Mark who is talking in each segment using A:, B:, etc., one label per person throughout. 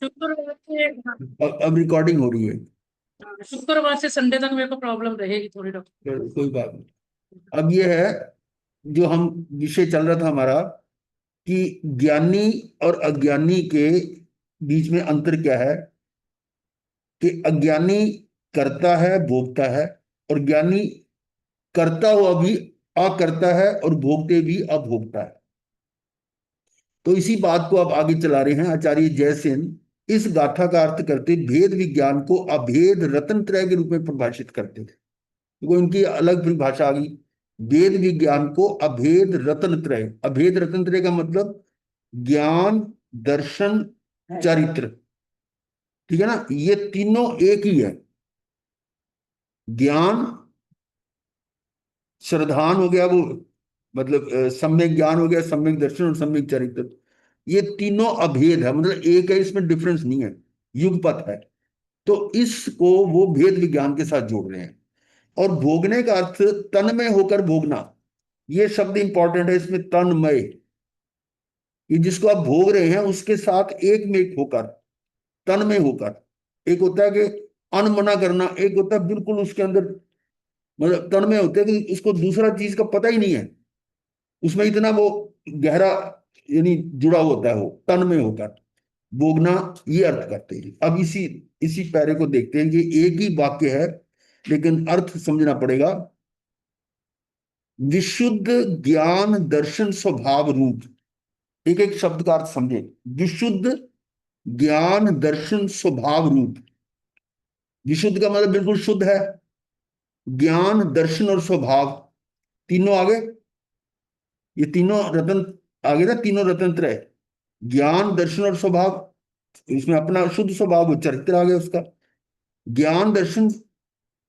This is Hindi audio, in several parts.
A: शुक्रवार से।
B: अब रिकॉर्डिंग हो रही है।
A: शुक्रवार से संडे तक मेरे को प्रॉब्लम रहेगी थोड़ी डॉक्टर।
B: कोई बात नहीं। अब ये है, जो हम विषय चल रहा था हमारा, कि ज्ञानी और अज्ञानी के बीच में अंतर क्या है। कि अज्ञानी करता है, भोगता है, और ज्ञानी करता हुआ भी अकर्ता है और भोगते भी अभोगता है। तो इसी बात को अब आगे चला रहे हैं आचार्य जयसेन। इस गाथा का अर्थ करते भेद विज्ञान को अभेद रत्न त्रय के रूप में परिभाषित करते थे। तो इनकी अलग परिभाषा आ गई। वेद विज्ञान को अभेद रत्न त्रय, अभेद रत्न त्रय का मतलब ज्ञान, दर्शन, चरित्र। ठीक है ना, ये तीनों एक ही है। ज्ञान श्रद्धान हो गया, वो मतलब सम्यक ज्ञान हो गया, सम्यक दर्शन और सम्यक चरित्र। ये तीनों अभेद है, मतलब एक है, इसमें डिफरेंस नहीं है, युगपत है। तो इसको वो भेद विज्ञान के साथ जोड़ रहे हैं। और भोगने का अर्थ तन्मय होकर भोगना। ये शब्द इंपॉर्टेंट है इसमें, तन्मय। ये जिसको आप भोग रहे हैं उसके साथ एक में एक होकर, तन्मय होकर। एक होता है कि अनमना करना, एक होता है बिल्कुल उसके अंदर, मतलब तन्मय होते हैं कि इसको दूसरा चीज का पता ही नहीं है, उसमें इतना वो गहरा यानी जुड़ा होता है, वो तन्मय होकर भोगना। ये अर्थ करते हैं। अब इसी इसी पैरे को देखते हैं कि एक ही वाक्य है लेकिन अर्थ समझना पड़ेगा। विशुद्ध ज्ञान दर्शन स्वभाव रूप, एक एक शब्द का अर्थ समझे। विशुद्ध ज्ञान दर्शन स्वभाव रूप। विशुद्ध का मतलब बिल्कुल शुद्ध है। ज्ञान, दर्शन और स्वभाव, तीनों आगे। ये तीनों रतन आगे ना, तीनों रतन त्रय। ज्ञान, दर्शन और स्वभाव, इसमें अपना शुद्ध स्वभाव, वो चरित्र आ गया उसका। ज्ञान दर्शन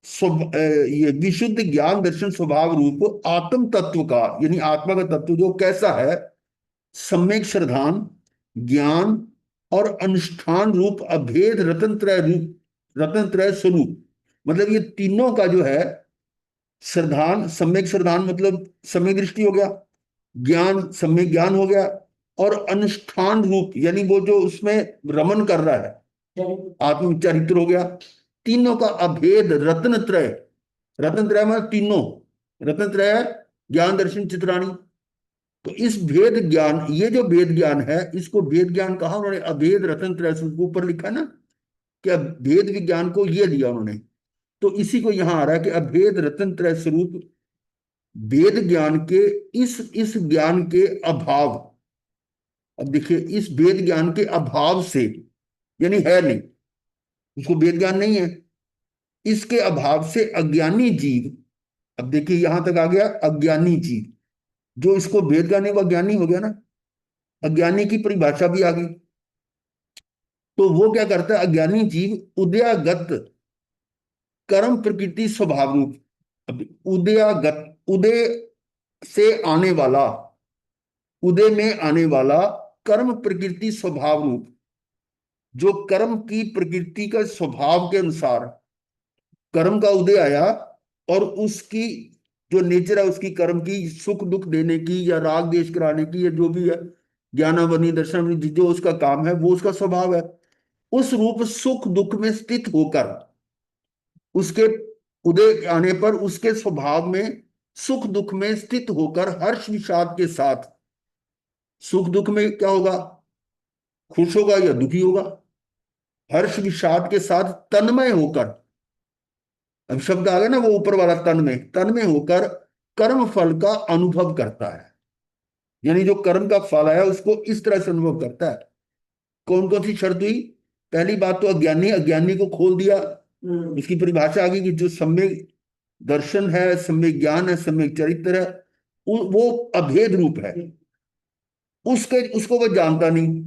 B: ये विशुद्ध ज्ञान दर्शन स्वभाव रूप आत्म तत्व का, यानी आत्मा का तत्व जो कैसा है, सम्यक श्रद्धान, ज्ञान और अनुष्ठान रूप अभेद रतन त्रय रूप, रतन त्रय स्वरूप। मतलब ये तीनों का जो है, श्रद्धान, सम्यक श्रद्धान मतलब सम्यक दृष्टि हो गया, ज्ञान सम्यक ज्ञान हो गया, और अनुष्ठान रूप यानी वो जो उसमें रमन कर रहा है, आत्म चरित्र हो गया। तीनों का अभेद रत्न त्रय। रत्न त्रय मतलब तीनों, रत्न त्रय है ज्ञान, दर्शन, चित्राणी। तो इस भेद ज्ञान, ये जो भेद ज्ञान है, इसको भेद ज्ञान कहा उन्होंने, अभेद रत्न त्रय स्वरूप। ऊपर लिखा ना, क्या भेद विज्ञान को ये दिया उन्होंने। तो इसी को यहां आ रहा है कि अभेद रत्न त्रय स्वरूप वेद ज्ञान के इस ज्ञान के अभाव। अब देखिए, इस वेद ज्ञान के अभाव से, यानी है नहीं, उसको वेद ज्ञान नहीं है, इसके अभाव से अज्ञानी जीव। अब देखिए यहां तक आ गया अज्ञानी जीव, जो इसको वेद ज्ञानी वो अज्ञानी हो गया ना। अज्ञानी की परिभाषा भी आ गई। तो वो क्या करता है अज्ञानी जीव, उदयागत कर्म प्रकृति स्वभाव रूप। अब उदयागत, उदय से आने वाला, उदय में आने वाला कर्म प्रकृति स्वभाव रूप, जो कर्म की प्रकृति का स्वभाव के अनुसार कर्म का उदय आया, और उसकी जो नेचर है उसकी, कर्म की सुख दुख देने की या राग देश कराने की या जो भी है, ज्ञानावनी दर्शनावनी, जो उसका काम है वो उसका स्वभाव है। उस रूप सुख दुख में स्थित होकर, उसके उदय आने पर उसके स्वभाव में सुख दुख में स्थित होकर हर्ष विषाद के साथ, सुख दुख में क्या होगा, खुश होगा या दुखी होगा, हर्ष विषाद के साथ तन्मय होकर। अब शब्द आ गया ना वो ऊपर वाला, तन्मय, तन्मय होकर कर्म फल का अनुभव करता है। यानी जो कर्म का फल है उसको इस तरह से अनुभव करता है। कौन कौन सी शर्त हुई। पहली बात तो अज्ञानी, अज्ञानी को खोल दिया। इसकी परिभाषा आ गई कि जो सम्यक दर्शन है, सम्यक ज्ञान है, सम्यक चरित्र है, वो अभेद रूप है, उसके उसको वो जानता नहीं।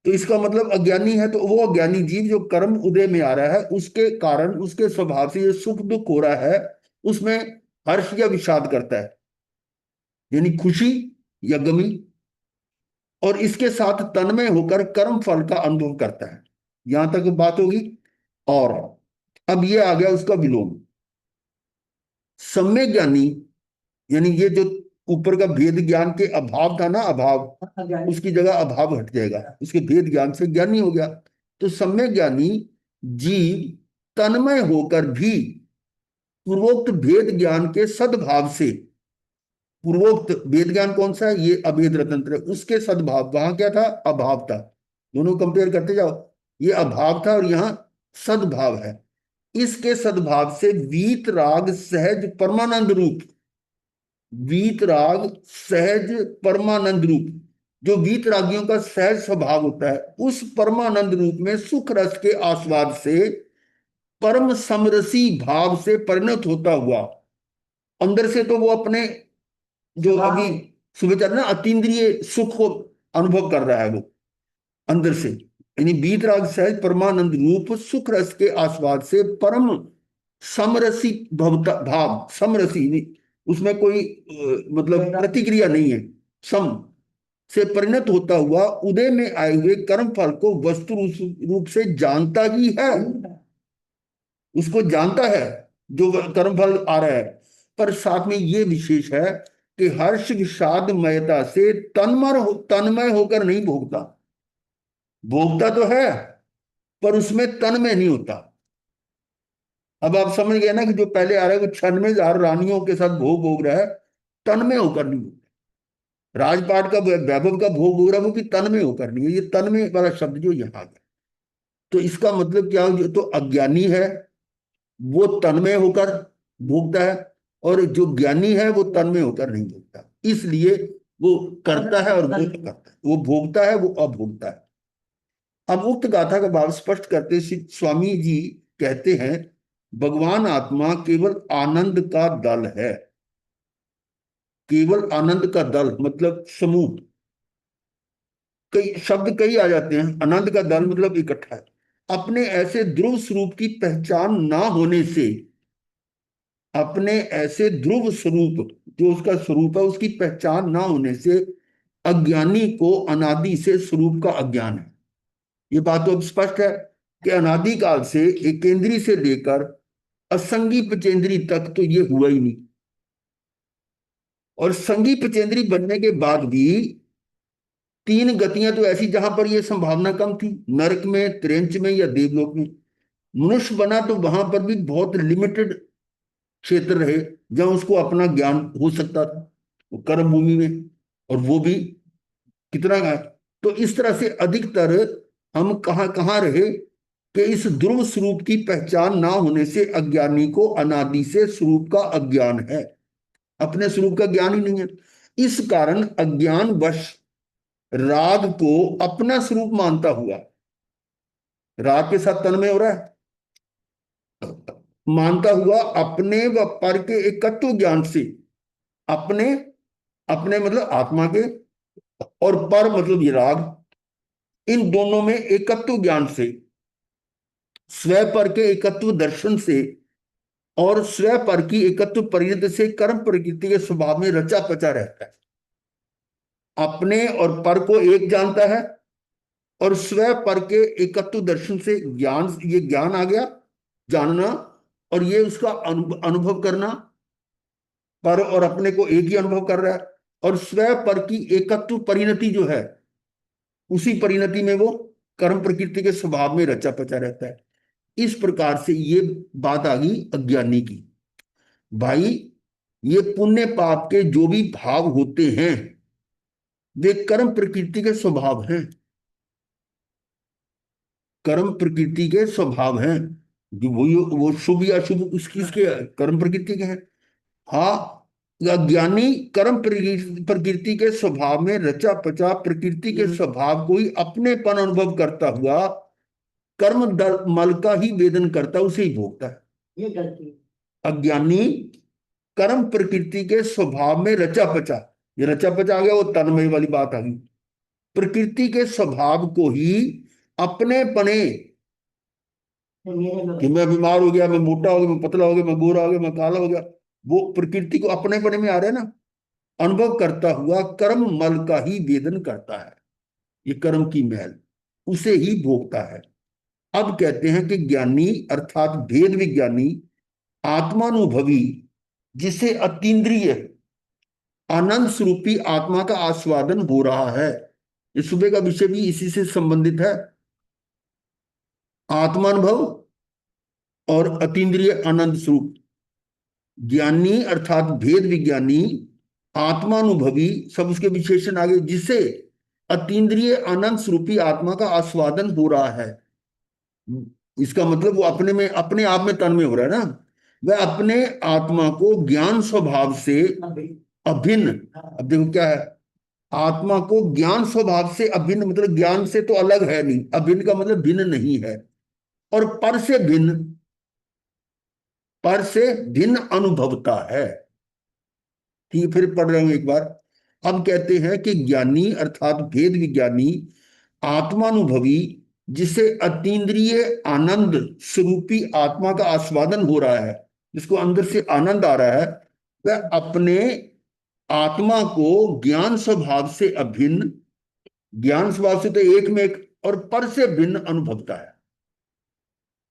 B: तो इसका मतलब अज्ञानी है, तो वो अज्ञानी जीव जो कर्म उदय में आ रहा है उसके कारण, उसके स्वभाव से ये सुख दुख हो रहा है, उसमें हर्ष या विषाद करता है, यानी खुशी या गमी, और इसके साथ तन्मय होकर कर्म फल का अनुभव करता है। यहां तक बात होगी। और अब ये आ गया उसका विलोम। सम्यक ज्ञानी, यानी ये जो ऊपर का भेद ज्ञान के अभाव था ना, अभाव, उसकी जगह अभाव हट जाएगा, उसके भेद ज्ञान से ज्ञानी हो गया। तो सम्यक ज्ञानी जीव तन्मय होकर भी पूर्वोक्त भेद ज्ञान के सद्भाव से, पूर्वोक्त वेद ज्ञान कौन सा है, ये अभेद रतंत्र है, उसके सद्भाव, वहां क्या था, अभाव था, दोनों कंपेयर करते जाओ, ये अभाव था और यहाँ सद्भाव है, इसके सद्भाव से वीतराग सहज परमानंद रूप, वीतराग सहज परमानंद रूप, जो वीतरागियों का सहज स्वभाव होता है, उस परमानंद रूप में सुख रस के आस्वाद से परम समरसी भाव से परिणत होता हुआ, अंदर से तो वो अपने जो अभी सुबह चल रहा है अतीन्द्रिय सुख को अनुभव कर रहा है वो अंदर से, यानी वीतराग सहज परमानंद रूप सुख रस के आस्वाद से परम समरसी भवता भाव, समरसी नहीं, उसमें कोई मतलब प्रतिक्रिया नहीं है, सम से परिणत होता हुआ उदय में आए हुए कर्म फल को वस्तु रूप से जानता ही है, उसको जानता है जो कर्म फल आ रहा है, पर साथ में ये विशेष है कि हर्ष विषादमयता से तन्मय होकर नहीं भोगता, भोगता तो है पर उसमें तन्मय नहीं होता। अब आप समझ गए ना कि जो पहले आ रहा है वो 96,000 रानियों के साथ भोग भोग रहा है, तन्मय होकर नहीं भोगता, राजपाट का वैभव का भोग भोग रहा है वो कि तन्मय होकर नहीं है, ये तन्मय वाला शब्द जो यहाँ है, तो इसका मतलब क्या हो, जो तो अज्ञानी है वो तन्मय होकर भोगता है, और जो ज्ञानी है वो तन्मय होकर नहीं भोगता, इसलिए वो करता है और वो करता है, वो भोगता है वो अभोगता है। अब उक्त गाथा का भाव स्पष्ट करते श्री स्वामी जी कहते हैं, भगवान आत्मा केवल आनंद का दल है, केवल आनंद का दल मतलब समूह, कई शब्द कई आ जाते हैं, आनंद का दल मतलब इकट्ठा है, अपने ऐसे ध्रुव स्वरूप की पहचान ना होने से, अपने ऐसे ध्रुव स्वरूप जो उसका स्वरूप है उसकी पहचान ना होने से अज्ञानी को अनादि से स्वरूप का अज्ञान है। ये बात तो अब स्पष्ट है कि अनादि काल से एक केंद्री से लेकर असंगी पचेंद्री तक तो ये हुआ ही नहीं, और संगी पचेंद्री बनने के बाद भी तीन गतियां तो ऐसी जहां पर यह संभावना कम थी, नरक में, त्रेंच में या देवलोक में, मनुष्य बना तो वहां पर भी बहुत लिमिटेड क्षेत्र रहे जहां उसको अपना ज्ञान हो सकता था, वो कर्म भूमि में, और वो भी कितना है, तो इस तरह से अधिकतर हम कहाँ कहाँ रहे कि इस ध्रुव स्वरूप की पहचान ना होने से अज्ञानी को अनादि से स्वरूप का अज्ञान है, अपने स्वरूप का ज्ञान ही नहीं है, इस कारण अज्ञान वश राग को अपना स्वरूप मानता हुआ, राग के साथ तन्मय हो रहा है, मानता हुआ अपने व पर के एकत्व ज्ञान से, अपने अपने मतलब आत्मा के, और पर मतलब ये राग, इन दोनों में एकत्व ज्ञान से, स्व पर के एकत्व दर्शन से और स्व पर की एकत्व परिणति से कर्म प्रकृति के स्वभाव में रचा पचा रहता है, अपने और पर को एक जानता है, और स्व पर के एकत्व दर्शन से ज्ञान, ये ज्ञान आ गया, जानना, और ये उसका अनुभव करना, पर और अपने को एक ही अनुभव कर रहा है, और स्व पर की एकत्व परिणति जो है उसी परिणति में वो कर्म प्रकृति के स्वभाव में रचा पचा रहता है। इस प्रकार से ये बात आ गई अज्ञानी की। भाई ये पुण्य पाप के जो भी भाव होते हैं वे कर्म प्रकृति के स्वभाव हैं, कर्म प्रकृति के स्वभाव हैं, जो वो शुभ या अशुभ किसके कर्म प्रकृति के हैं। हाँ, अज्ञानी कर्म प्रकृति के स्वभाव में रचा पचा प्रकृति के स्वभाव को ही अपनेपन अनुभव करता हुआ कर्म मल का ही वेदन करता, उसे ही भोगता है। ये गलती, अज्ञानी कर्म प्रकृति के स्वभाव में रचा पचा, ये रचा पचा आ गया, वो तन्मय वाली बात आ गई, प्रकृति के स्वभाव को ही अपने पने, कि मैं बीमार हो गया, मैं मोटा हो गया, मैं पतला हो गया, मैं गोरा हो गया, मैं काला हो गया, वो प्रकृति को अपने पने में आ रहे ना, अनुभव करता हुआ कर्म मल का ही वेदन करता है, ये कर्म की मैल उसे ही भोगता है। अब कहते हैं कि ज्ञानी अर्थात भेद विज्ञानी आत्मानुभवी, जिसे अतीन्द्रिय आनंद स्वरूपी आत्मा का आस्वादन हो रहा है, इस सुबह का विषय भी इसी से संबंधित है, आत्मानुभव और अतीन्द्रिय आनंद स्वरूप। ज्ञानी अर्थात भेद विज्ञानी, आत्मानुभवी, सब उसके विशेषण आगे, जिसे अतीन्द्रिय आनंद स्वरूपी आत्मा का आस्वादन हो रहा है। इसका मतलब वो अपने में, अपने आप में तन्मय हो रहा है ना, वह अपने आत्मा को ज्ञान स्वभाव से अभिन्न। अब देखो क्या है, आत्मा को ज्ञान स्वभाव से अभिन्न, मतलब ज्ञान से तो अलग है नहीं, अभिन्न का मतलब भिन्न नहीं है, और पर से भिन्न, पर से भिन्न अनुभवता है। ठीक है, फिर पढ़ रहे हूं एक बार। अब कहते हैं कि ज्ञानी अर्थात भेद विज्ञानी, आत्मानुभवी, जिसे अतीन्द्रिय आनंद स्वरूपी आत्मा का आस्वादन हो रहा है, जिसको अंदर से आनंद आ रहा है, वह अपने आत्मा को ज्ञान स्वभाव से अभिन्न, ज्ञान स्वभाव से तो एक में एक, और पर से भिन्न अनुभवता है।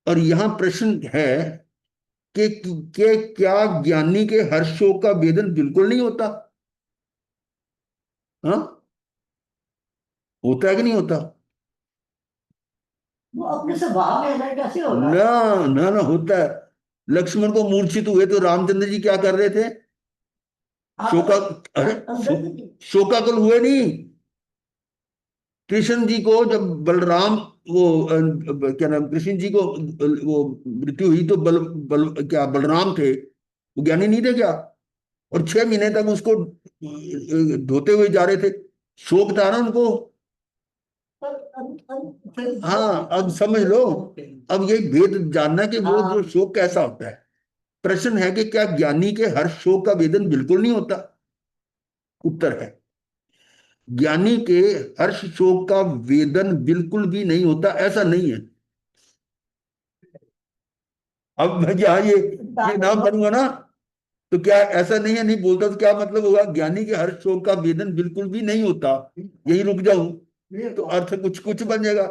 B: और यहां प्रश्न है कि क्या ज्ञानी के हर्ष शोक का वेदन बिल्कुल नहीं होता? हाँ, होता है कि नहीं होता?
C: वो अपने स्वभाव में ऐसा कैसे होगा?
B: ना ना ना, होता है। लक्ष्मण को मूर्छित हुए तो रामचंद्र जी क्या कर रहे थे? शोका, अरे शोकाकुल हुए नहीं। कृष्ण जी को जब बलराम, वो क्या नाम, कृष्ण जी को वो मृत्यु हुई तो क्या बलराम थे, वो ज्ञानी नहीं थे क्या? और 6 महीने तक उसको धोते हुए जा रहे थे, शोक था ना उनको। हाँ, अब समझ लो, अब ये भेद जानना कि वो जो शोक कैसा होता है। प्रश्न है कि क्या ज्ञानी के हर शोक का वेदन बिल्कुल नहीं होता? उत्तर है, ज्ञानी के हर्ष शोक का वेदन बिल्कुल भी नहीं होता, ऐसा नहीं है। अब मैं जहां ये नाम पढ़ूंगा ना, तो क्या ऐसा नहीं है, नहीं बोलता तो क्या मतलब होगा, ज्ञानी के हर्ष शोक का वेदन बिल्कुल भी नहीं होता, यही रुक जाऊं तो अर्थ कुछ कुछ बन जाएगा।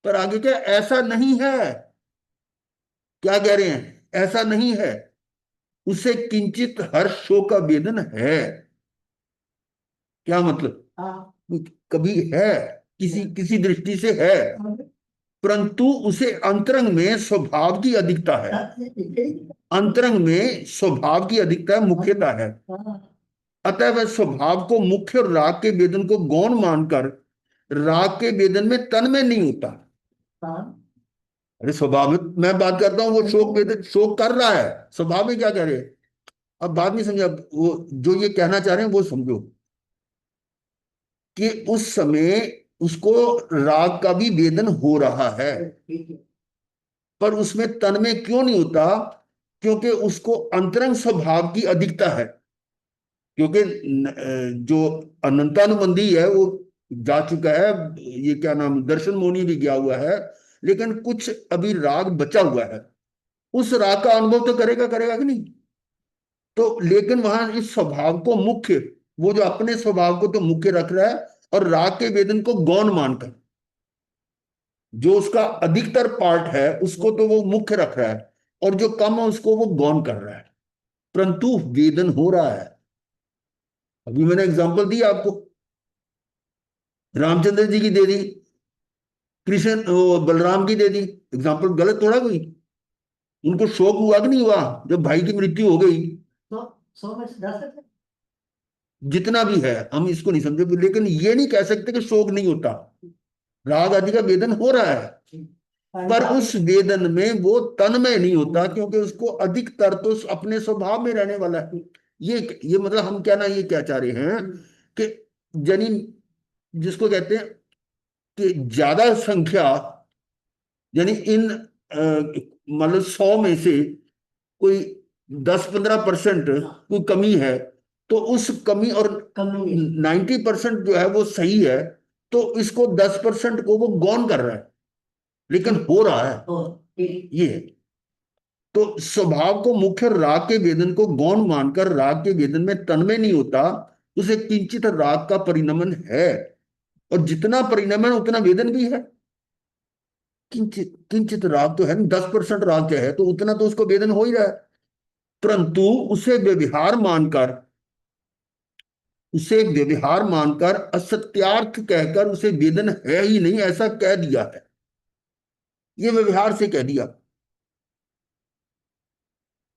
B: पर आगे क्या, ऐसा नहीं है, क्या कह रहे हैं, ऐसा नहीं है, उसे किंचित हर्ष शोक का वेदन है। क्या मतलब? कभी है, किसी किसी दृष्टि से है, परंतु उसे अंतरंग में स्वभाव की अधिकता है, अंतरंग में स्वभाव की अधिकता है, मुख्यता है। अतः वह स्वभाव को मुख्य और राग के वेदन को गौण मानकर राग के वेदन में तन्मय नहीं होता। अरे स्वभाव में मैं बात करता हूं, वो शोक वेदन शोक कर रहा है, स्वभाव में क्या कह रहे हैं, अब बात नहीं समझा, वो जो ये कहना चाह रहे हैं वो समझो, कि उस समय उसको राग का भी वेदन हो रहा है, पर उसमें तन्मय क्यों नहीं होता? क्योंकि उसको अंतरंग स्वभाव की अधिकता है। क्योंकि जो अनंतानुबंधी है वो जा चुका है, ये क्या नाम, दर्शन मोनी भी गया हुआ है, लेकिन कुछ अभी राग बचा हुआ है, उस राग का अनुभव तो करेगा, करेगा कि नहीं? तो लेकिन वहां इस स्वभाव को मुख्य, वो जो अपने स्वभाव को तो मुख्य रख रहा है, और राग के वेदन को गौण मानकर, जो उसका अधिकतर पार्ट है उसको तो वो मुख्य रख रहा है, और जो कम है उसको वो गौण कर रहा है, परंतु वेदन हो रहा है। अभी मैंने एग्जांपल दी आपको, रामचंद्र जी की दे दी, कृष्ण बलराम की दे दी, एग्जांपल गलत थोड़ा कोई। उनको शोक हुआ कि नहीं हुआ जब भाई की मृत्यु हो गई?
C: तो 100 में से 10 है।
B: जितना भी है हम इसको नहीं समझे, लेकिन ये नहीं कह सकते कि शोक नहीं होता, राग आदि का वेदन हो रहा है, पर उस वेदन में वो तन्मय नहीं होता, क्योंकि उसको अधिकतर तो अपने स्वभाव में रहने वाला है। ये मतलब हम क्या ना, ये क्या चाह रहे हैं कि जनी, जिसको कहते हैं कि ज्यादा संख्या, यानी इन मतलब 100 में से कोई 10-15% कोई कमी है, तो उस कमी, और 90% जो है वो सही है, तो इसको 10% को वो गौण कर रहा है, लेकिन हो रहा है ये। तो स्वभाव को मुख्य राग के वेदन को गौण मानकर राग के वेदन में तन्मय नहीं होता, उसे किंचित राग का परिणमन है, और जितना परिणमन उतना वेदन भी है। किंचित किंचित राग तो है ना, 10% राग क्या है, तो उतना तो उसको वेदन हो ही रहा है, परंतु उसे व्यवहार मानकर, उसे व्यवहार मानकर असत्यार्थ कहकर उसे वेदन है ही नहीं, ऐसा कह दिया है। ये व्यवहार से कह दिया।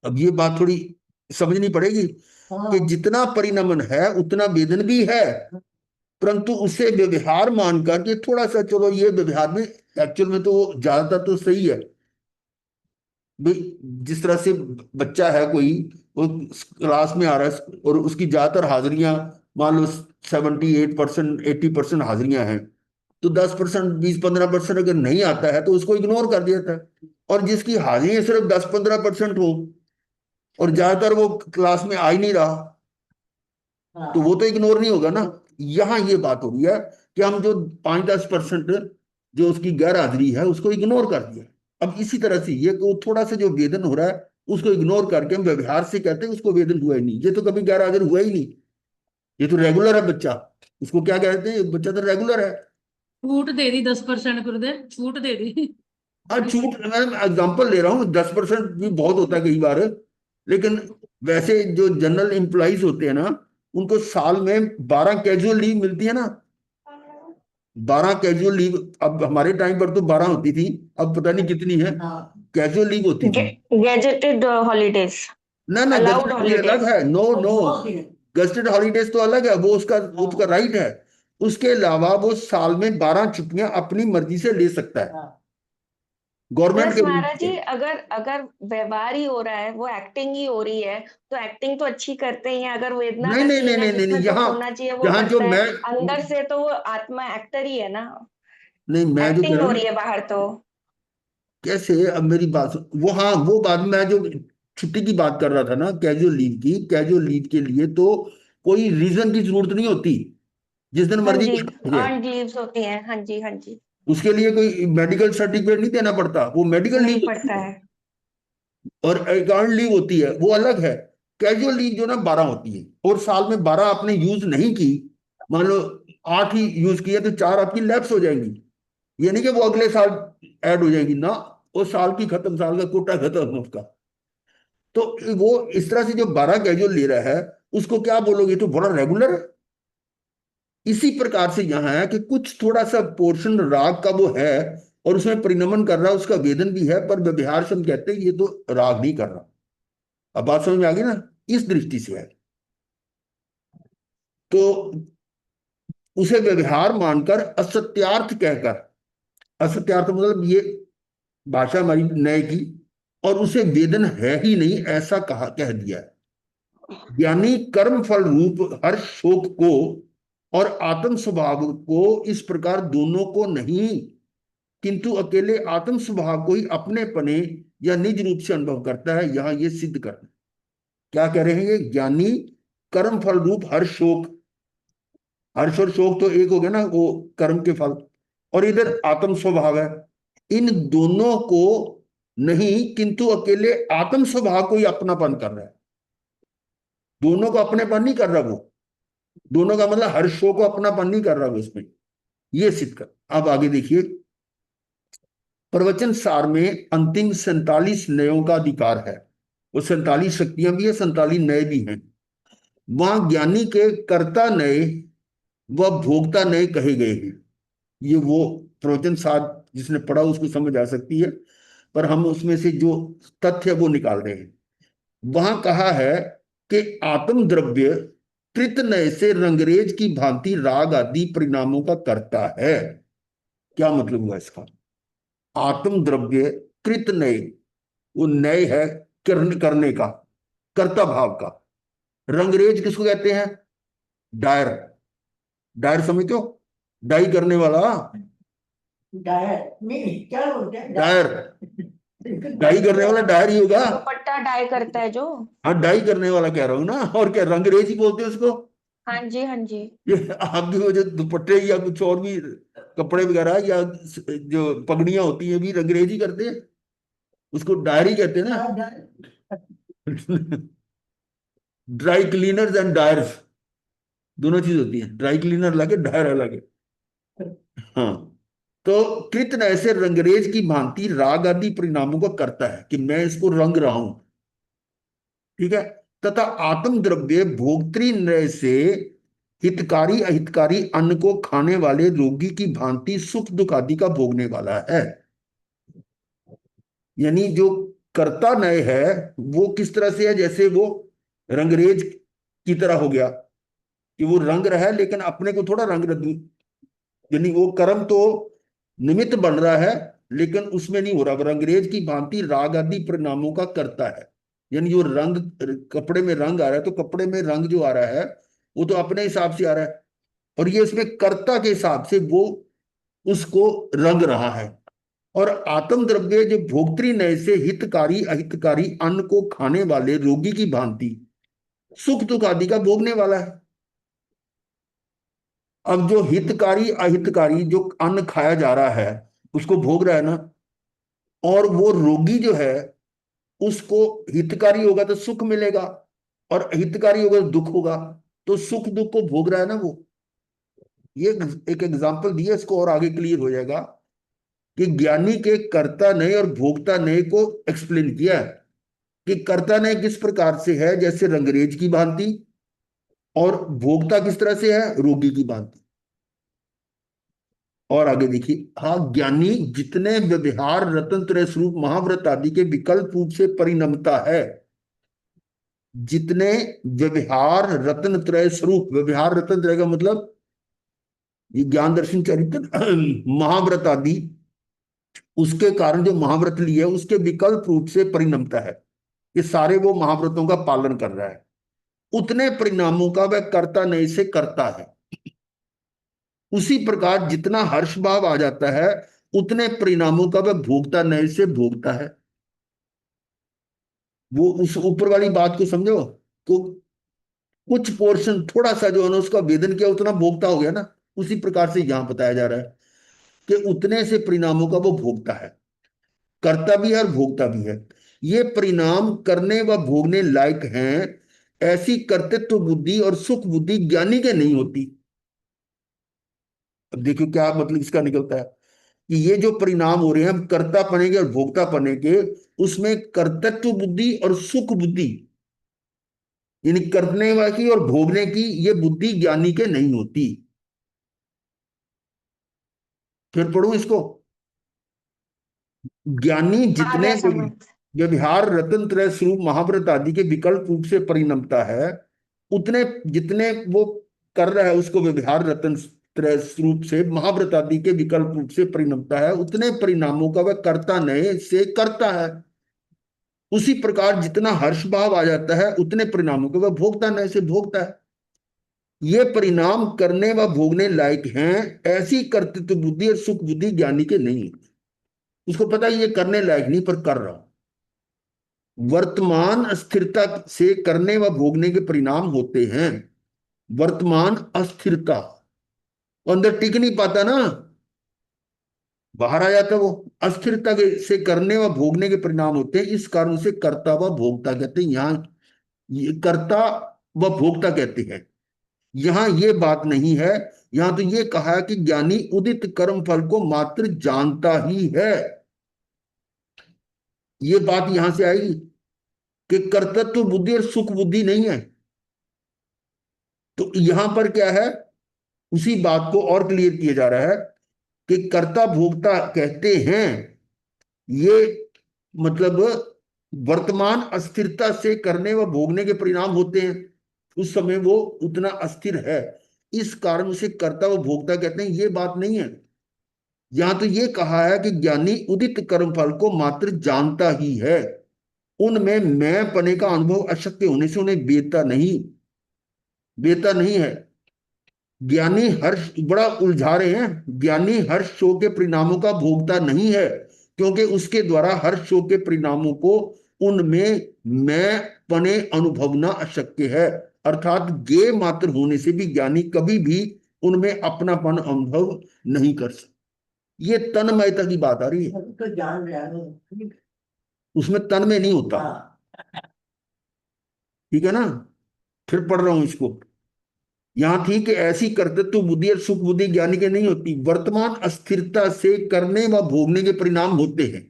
B: अब ये बात थोड़ी समझनी पड़ेगी कि
C: हाँ
B: जितना परिणमन है उतना वेदन भी है, परंतु उसे व्यवहार मानकर के थोड़ा सा, चलो ये व्यवहार में, एक्चुअल में तो ज्यादातर तो सही है भाई। जिस तरह से बच्चा है कोई, वो क्लास में आ रहा है और उसकी ज्यादातर हाजिरियां, मान लो 78%, 80% हाजिरियां हैं, तो 10%, 20-15% अगर नहीं आता है तो उसको इग्नोर कर दिया जाता है। और जिसकी हाजिरियां सिर्फ 10-15% हो और ज्यादातर वो क्लास में आ ही नहीं रहा, तो वो
C: हाँ
B: तो इग्नोर नहीं होगा ना। यहाँ ये बात हो रही है कि हम जो 5-10% जो उसकी गैर हाजिरी है उसको इग्नोर कर दिया। अब इसी तरह से ये को थोड़ा सा जो वेदन हो रहा है उसको इग्नोर करके हम व्यवहार से कहते हैं उसको वेदन हुआ ही नहीं, ये तो कभी गैर हाजिर हुआ ही नहीं, ये तो रेगुलर है बच्चा। उसको क्या कहते हैं, बच्चा तो रेगुलर है।
A: छूट दे दी 10% गुरुदेव, छूट दे दी।
B: हाँ छूट, मैं एग्जांपल ले रहा हूँ, 10% भी बहुत होता है कई बार, लेकिन वैसे जो जनरल एम्प्लॉइज होते हैं ना, उनको साल में 12 कैजुअल लीव मिलती है ना, 12 कैजुअल लीव। अब हमारे टाइम पर तो 12 होती थी, अब पता नहीं कितनी है
C: हाँ
B: कैजुअल लीव होती थी।
D: गेजेटेड हॉलीडेज,
B: ना ना,
D: अलाउड
B: गजटेड ये अलग
D: हॉलीडेज।
B: है, नो नो,
C: बहुत दिन
B: गजटेड हॉलीडेज तो अलग है, वो उसका उसका
C: हाँ
B: राइट है। उसके अलावा वो साल में 12 छुट्टियां अपनी मर्जी से ले सकता है,
C: हाँ
B: गवर्नमेंट
D: प्लस
B: के रूल
D: महाराज
B: से।
D: जी, अगर अगर व्यवहार ही हो रहा है, वो एक्टिंग ही हो रही है, तो एक्टिंग तो अच्छी करते ही हैं। अगर वेदना
B: नहीं
D: का
B: नहीं नहीं
D: सीन है
B: नहीं नहीं नहीं,
D: जिसमें जो
B: यहाँ
D: होना चाहिए वो
B: यहाँ जो
D: करता है,
B: मैं,
D: अंदर से तो वो आत्मा एक्टर ही है ना।
B: नहीं मैं जो कह
D: एक्टिंग
B: रहा
D: हो
B: हूँ
D: रही है बाहर तो।
B: कैसे, अब मेरी बात वो, हाँ वो बात मैं जो छुट्टी की बात कर रहा था ना, कैजुअल लीव की, कैजुअल लीव के लिए तो कोई रीजन की जरूरत नहीं होती, जिस दिन
D: हाँ
B: मर्जी
D: जी,
B: छुट्टी हो जाए।
D: अर्न लीव्स होती हैं। हाँ जी, हाँ जी।
B: उसके लिए कोई मेडिकल सर्टिफिकेट नहीं देना पड़ता, वो मेडिकल लीव
D: नहीं
B: होती
D: पड़ता
B: है।
D: है।
B: और अर्न लीव होती है, वो अलग है। कैजुअल लीव जो ना 12 होती है, और साल में 12 आपने यूज नहीं की, मान लो 8 ही यूज किया तो 4 आपकी लैप्स हो जाएंगी। ये नहीं कि वो अगले साल ऐड हो जाएगी ना, वो साल की खत्म, साल का कोटा खत्म उसका। तो वो इस तरह से जो 12 कैजुअल ले रहा है उसको क्या बोलोगे, तो बड़ा रेगुलर है। इसी प्रकार से यहां है कि कुछ थोड़ा सा पोर्शन राग का वो है और उसमें परिणमन कर रहा है, उसका वेदन भी है, पर व्यवहार से हम कहते हैं ये तो राग नहीं कर रहा। अब बात समझ में आ गई ना, इस दृष्टि से है। तो उसे व्यवहार मानकर असत्यार्थ कहकर, असत्यार्थ मतलब ये भाषा हमारी नए की, और उसे वेदन है ही नहीं ऐसा कहा, कह दिया है। यानी कर्म फल रूप हर शोक को और आत्म स्वभाव को इस प्रकार दोनों को नहीं, किंतु अकेले आत्म स्वभाव को ही अपने पने या निज रूप से अनुभव करता है, यहां ये सिद्ध करना। क्या कह रहे हैं ये ज्ञानी, कर्म फल रूप हर शोक, हर्ष और शोक तो एक हो गया ना, वो कर्म के फल, और इधर आत्म स्वभाव है, इन दोनों को नहीं, किंतु अकेले आत्म स्वभाव को ही अपनापन कर रहा है। दोनों को अपनेपन नहीं कर रहा वो, दोनों का मतलब हर्षों को अपनापन नहीं कर रहा वो इसमें, ये सिद्ध कर। अब आगे देखिए, प्रवचन सार में अंतिम 47 नयों का अधिकार है, वो 47 शक्तियां भी है, 47 नए भी हैं। वहां ज्ञानी के कर्ता नए व भोक्ता नए कहे गए हैं। ये वो प्रवचन सार जिसने पढ़ा उसको समझ आ सकती है, पर हम उसमें से जो तथ्य वो निकाल रहे हैं। वहां कहा है कि आत्म द्रव्य कृत नय से रंगरेज की भांति राग आदि परिणामों का करता है। क्या मतलब हुआ इसका, आत्म द्रव्य कृत नय, वो नय है करने का, कर्ता भाव का। रंगरेज किसको कहते हैं, डायर, डायर समझते हो, डाई करने वाला,
C: डायर नहीं क्या बोलते हैं
B: डायर, डाई करने वाला
C: डायर
B: डायर ही होगा।
D: दुपट्टा डाई करता है जो।
B: हाँ डाई करने वाला कह रहा हूँ ना, और क्या रंगरेज ही बोलते हैं उसको।
D: हाँ जी, हाँ जी।
B: ये आप भी वो जो दुपट्टे या कुछ और भी कपड़े वगैरह या जो पगड़ियां होती है भी रंगरेजी करते हैं, उसको डायरी कहते हैं
C: हाँ,
B: ना।
C: Dyer
B: dry cleaners and dyers, दोनों चीज होती है, ड्राई क्लीनर अलग है, डायर अलग है। हाँ, तो कृष्ण ऐसे रंगरेज की भांति राग आदि परिणामों को करता है कि मैं इसको रंग रहा हूं, ठीक है। तथा आत्म द्रव्य भोक्तृ से हितकारी अहितकारी अन्न को खाने वाले रोगी की भांति सुख दुख आदि का भोगने वाला है। यानी जो कर्ता नय है वो किस तरह से है, जैसे वो रंगरेज की तरह हो गया कि वो रंग रहा है लेकिन अपने को थोड़ा रंग दूं। यानी वो कर्म तो निमित्त बन रहा है लेकिन उसमें नहीं हो रहा। वो रंगरेज की भांति राग आदि परिणामों का करता है। यानी जो रंग, कपड़े में रंग आ रहा है तो कपड़े में रंग जो आ रहा है वो तो अपने हिसाब से आ रहा है, और ये उसमें कर्ता के हिसाब से वो उसको रंग रहा है। और आत्म द्रव्य जो भोक्तृ नय से हितकारी अहितकारी अन्न को खाने वाले रोगी की भांति सुख दुख आदि का भोगने वाला है। अब जो हितकारी अहितकारी जो अन्न खाया जा रहा है उसको भोग रहा है ना, और वो रोगी जो है उसको हितकारी होगा तो सुख मिलेगा और अहितकारी होगा तो दुख होगा, तो सुख दुख को भोग रहा है ना वो। ये एक एग्जांपल दिया, इसको और आगे क्लियर हो जाएगा कि ज्ञानी के कर्ता ने और भोक्ता ने को एक्सप्लेन किया है कि कर्ता ने किस प्रकार से है जैसे रंगरेज की भांति, और भोक्ता किस तरह से है रोगी की भांति। और आगे देखिए, हाँ, ज्ञानी जितने व्यवहार रतन त्रय स्वरूप महाव्रत आदि के विकल्प रूप से परिणमता है, जितने व्यवहार रत्न त्रय स्वरूप, व्यवहार रत्न त्रय का मतलब ये ज्ञान दर्शन चरित्र महाव्रत आदि, उसके कारण जो महाव्रत लिए उसके विकल्प रूप से परिणमता है, ये सारे वो महाव्रतों का पालन कर रहा है, उतने परिणामों का वह कर्ता नहीं से करता है। उसी प्रकार जितना हर्ष भाव आ जाता है उतने परिणामों का वह भोगता नहीं से भोगता है। वो उस ऊपर वाली बात को समझो, तो कुछ पोर्शन थोड़ा सा जो है ना उसका वेदन किया उतना भोगता हो गया ना। उसी प्रकार से यहां बताया जा रहा है कि उतने से परिणामों का वो भोगता है, कर्ता भी है और भोगता भी है। ये परिणाम करने व भोगने लायक हैं, ऐसी कर्तृत्व बुद्धि और सुख बुद्धि ज्ञानी के नहीं होती। अब देखो क्या मतलब इसका निकलता है कि ये जो परिणाम हो रहे हैं हम कर्ता पने के और भोक्ता पने के, उसमें कर्तृत्व बुद्धि और सुख बुद्धि यानी करने की और भोगने की ये बुद्धि ज्ञानी के नहीं होती। फिर पढ़ू इसको, ज्ञानी
D: आ
B: जितने
D: गया समझ।
B: व्यवहार रतन त्रय स्वरूप महाव्रत आदि के विकल्प रूप से परिणमता है, उतने जितने वो कर रहा है उसको व्यवहार रतन त्रय स्वरूप से महाव्रत आदि के विकल्प रूप से परिणमता है, उतने परिणामों का वह कर्ता नए से करता है। उसी प्रकार जितना हर्ष भाव आ जाता है उतने परिणामों को वह भोगता नए से भोगता है। ये परिणाम करने व भोगने लायक हैं, ऐसी कर्तृत्व बुद्धि और सुख बुद्धि ज्ञानी के नहीं। उसको पता है ये करने लायक नहीं पर कर रहा। वर्तमान अस्थिरता से करने व भोगने के परिणाम होते हैं। वर्तमान अस्थिरता, वो अंदर टिक नहीं पाता ना, बाहर आ जाता वो। अस्थिरता से करने व भोगने के परिणाम होते हैं, इस कारण से कर्ता व भोक्ता कहते हैं। यहाँ ये कर्ता व भोक्ता कहते हैं, यहां ये बात नहीं है। यहां तो ये कहा है कि ज्ञानी उदित कर्म फल को मात्र जानता ही है। ये बात यहां से आएगी कि कर्तृत्व बुद्धि और सुख बुद्धि नहीं है। तो यहां पर क्या है, उसी बात को और क्लियर किया जा रहा है कि कर्ता भोक्ता कहते हैं, ये मतलब वर्तमान अस्थिरता से करने व भोगने के परिणाम होते हैं, उस समय वो उतना अस्थिर है, इस कारण उसे कर्ता व भोक्ता कहते हैं। ये बात नहीं है। यहां तो ये कहा है कि ज्ञानी उदित कर्म फल को मात्र जानता ही है, उनमें मैं पने का अनुभव अशक्य होने से उन्हें बेता नहीं है। ज्ञानी हर्ष, बड़ा उलझा रहे हैं, ज्ञानी हर्ष शोक के परिणामों का भोगता नहीं है, क्योंकि उसके द्वारा हर्ष शोक के परिणामों को उनमें मैं पने अनुभवना अशक्य है। अर्थात ज्ञेय मात्र होने से भी ज्ञानी कभी भी उनमें अपनापन अनुभव नहीं कर सकता। ये तन्मयता की बात आ रही है,
C: तो जान रहा है।
B: उसमें तन में नहीं होता।
C: हाँ,
B: ठीक है ना। फिर पढ़ रहा हूं इसको। यहां थी कि ऐसी कर्तृत्व बुद्धि और सुख बुद्धि ज्ञानी के नहीं होती, वर्तमान अस्थिरता से करने व भोगने के परिणाम होते हैं,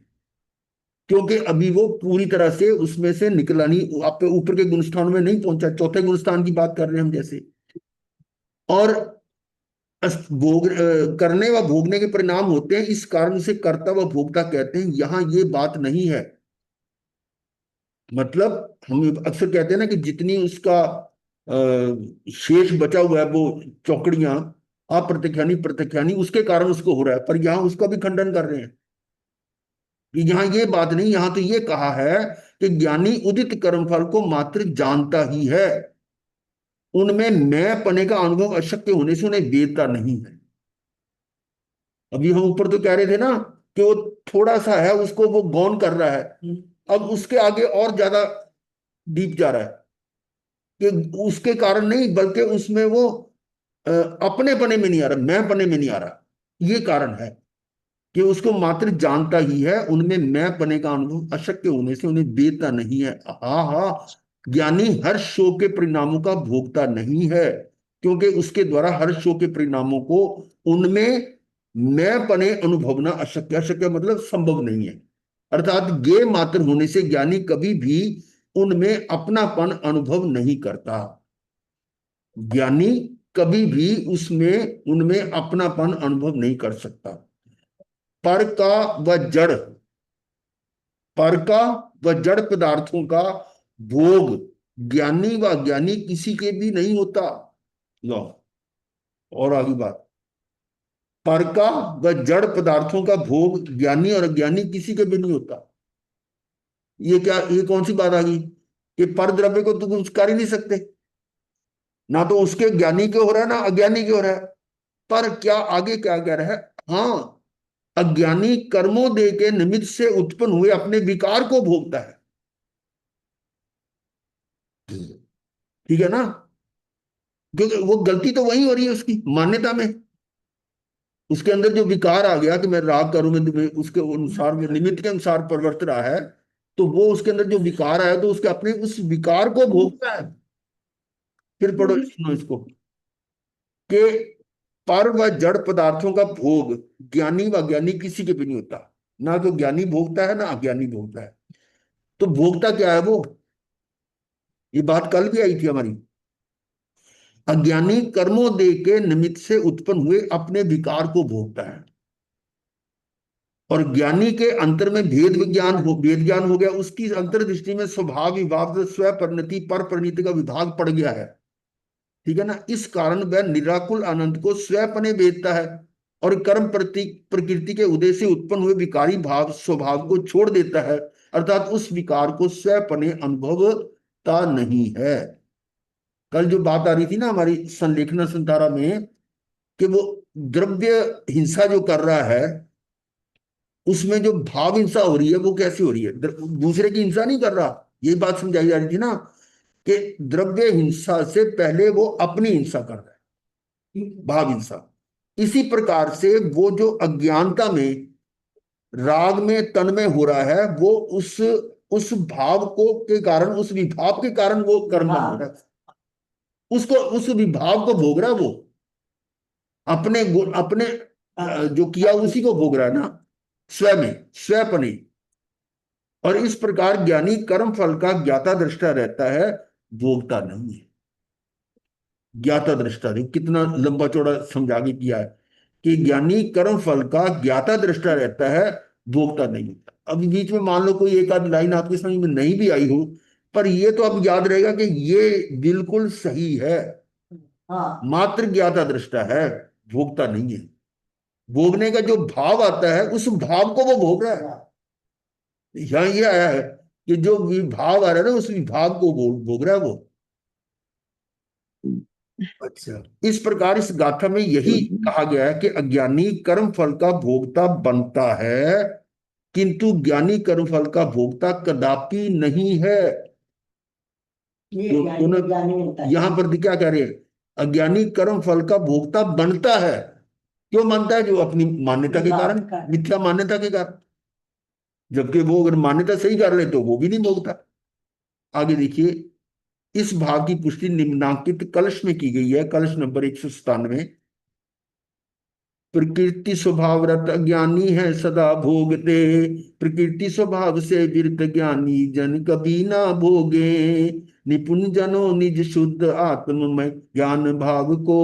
B: क्योंकि अभी वो पूरी तरह से उसमें से निकला नहीं, आप ऊपर के गुणस्थान में नहीं पहुंचा। चौथे गुणस्थान की बात कर रहे हैं हम जैसे। और करने व भोगने के परिणाम होते हैं, इस कारण से कर्ता व भोक्ता कहते हैं। यहां ये बात नहीं है। मतलब हम अक्सर कहते हैं ना कि जितनी उसका शेष बचा हुआ है वो चौकड़ियां अप्रत्यक्षानी प्रत्यक्षानी उसके कारण उसको हो रहा है, पर यहां उसका भी खंडन कर रहे हैं कि यहाँ ये बात नहीं। यहां तो ये कहा है कि ज्ञानी उदित कर्मफल को मात्र जानता ही है, उनमें मैं पने का अनुभव अशक्य होने से उन्हें वेदता नहीं है। अभी हम ऊपर तो कह रहे थे ना कि वो थोड़ा सा है, उसको वो गौन कर रहा है, अब उसके आगे और ज्यादा डीप जा रहा है कि उसके कारण नहीं, बल्कि उसमें वो अपने पने में नहीं आ रहा, मैं पने में नहीं आ रहा। ये कारण है कि उसको मात्र जानता ही है, उनमें मैं पने का अनुभव अशक्य होने से उन्हें वेदता नहीं है। हाँ हाँ, ज्ञानी हर शो के परिणामों का भोगता नहीं है, क्योंकि उसके द्वारा हर शो के परिणामों को उनमें मैं पने अनुभवना अशक्य, अशक्य मतलब संभव नहीं है। अर्थात ज्ञेय मात्र होने से ज्ञानी कभी भी उनमें अपनापन अनुभव नहीं करता। ज्ञानी कभी भी उसमें उनमें अपनापन अनुभव नहीं कर सकता। पर का व जड़, पर का व जड़ पदार्थों का भोग ज्ञानी व अज्ञानी किसी के भी नहीं होता। लो और आगे बात, पर का व जड़ पदार्थों का भोग ज्ञानी और अज्ञानी किसी के भी नहीं होता। ये क्या, ये कौन सी बात आ गई कि पर द्रव्य को तो कुछ कर ही नहीं सकते, ना तो उसके ज्ञानी के हो रहा है ना अज्ञानी के हो रहा है। पर क्या आगे क्या कह रहा है, हाँ अज्ञानी कर्मों दे के निमित्त से उत्पन्न हुए अपने विकार को भोगता है। ठीक है ना, क्योंकि वो गलती तो वही हो रही है उसकी मान्यता में। उसके अंदर जो विकार आ गया कि मैं राग करूं, मैं उसके अनुसार में निमित्त के अनुसार प्रवर्त रहा है, तो वो उसके अंदर जो विकार आया तो उसके अपने उस विकार को भोगता है। फिर पढ़ो, सुनो इसको कि पर व जड़ पदार्थों का भोग ज्ञानी व अज्ञानी किसी के भी नहीं होता। ना तो ज्ञानी भोगता है ना अज्ञानी भोगता है। तो भोगता क्या है वो, ये बात कल भी आई थी हमारी। अज्ञानी कर्मों दे के निमित्त से उत्पन्न हुए अपने विकार को भोगता है, और ज्ञानी के अंतर में भेद ज्ञान हो गया, उसकी अंतर्दृष्टि में स्वभाव विभाव स्व परिणति पर परिणति का विभाग पड़ गया है। ठीक है ना, इस कारण वह निराकुल आनंद को स्वपने भेदता है और कर्म प्रकृति के उदय से उत्पन्न हुए विकारी भाव स्वभाव को छोड़ देता है, अर्थात उस विकार को स्वपने अनुभवता नहीं है। कल जो बात आ रही थी ना हमारी संलेखना संतारा में कि वो द्रव्य हिंसा जो कर रहा है, उसमें जो भाव हिंसा हो रही है वो कैसे हो रही है, दूसरे की हिंसा नहीं कर रहा। ये बात समझाई जा रही थी ना कि द्रव्य हिंसा से पहले वो अपनी हिंसा कर रहा है, भाव हिंसा। इसी प्रकार से वो जो अज्ञानता में राग में तन में हो रहा है, वो उस भाव को के कारण, उस विभाव के कारण वो कर्म बन रहा है, उसको उस विभाव को भोग रहा है वो, अपने गुण अपने जो किया उसी को भोग रहा है ना, स्वयं स्वयपने। और इस प्रकार ज्ञानी कर्म फल का ज्ञाता दृष्टा रहता है, भोगता नहीं है। ज्ञाता दृष्टा, देखो कितना लंबा चौड़ा समझा के किया है कि ज्ञानी कर्म फल का ज्ञाता दृष्टा रहता है, भोगता नहीं होता। अभी बीच में मान लो कोई एक आध लाइन आपकी समझ में नहीं भी आई हो, पर ये तो अब याद रहेगा कि ये बिल्कुल सही है।
C: हाँ
B: मात्र ज्ञाता दृष्टा है, भोगता नहीं है। भोगने का जो भाव आता है उस भाव को वो भोग रहा है। यहाँ ये आया है कि जो विभाव आ रहा है ना उस विभाव को भोग रहा है वो। अच्छा, इस प्रकार इस गाथा में यही कहा गया है कि अज्ञानी कर्म फल का भोगता बनता है, किंतु ज्ञानी कर्म फल का भोगता कदापि नहीं है।
C: ये
B: तो
C: ज्ञानी ज्ञानी होता है।
B: यहां पर क्या कह रहे हैं, अज्ञानी कर्म फल का भोगता बनता है। क्यों मानता है, जो अपनी मान्यता के कारण, मिथ्या मान्यता के कारण। जबकि वो अगर मान्यता सही कर ले तो वो भी नहीं भोगता। आगे देखिए, इस भाव की पुष्टि निम्नांकित कलश में की गई है, कलश नंबर 197। प्रकृति स्वभावरत अज्ञानी है सदा भोगते, प्रकृति स्वभाव से विरत ज्ञानी जन कभी ना भोगे। निपुण जनो निज शुद्ध आत्ममय ज्ञान भाव को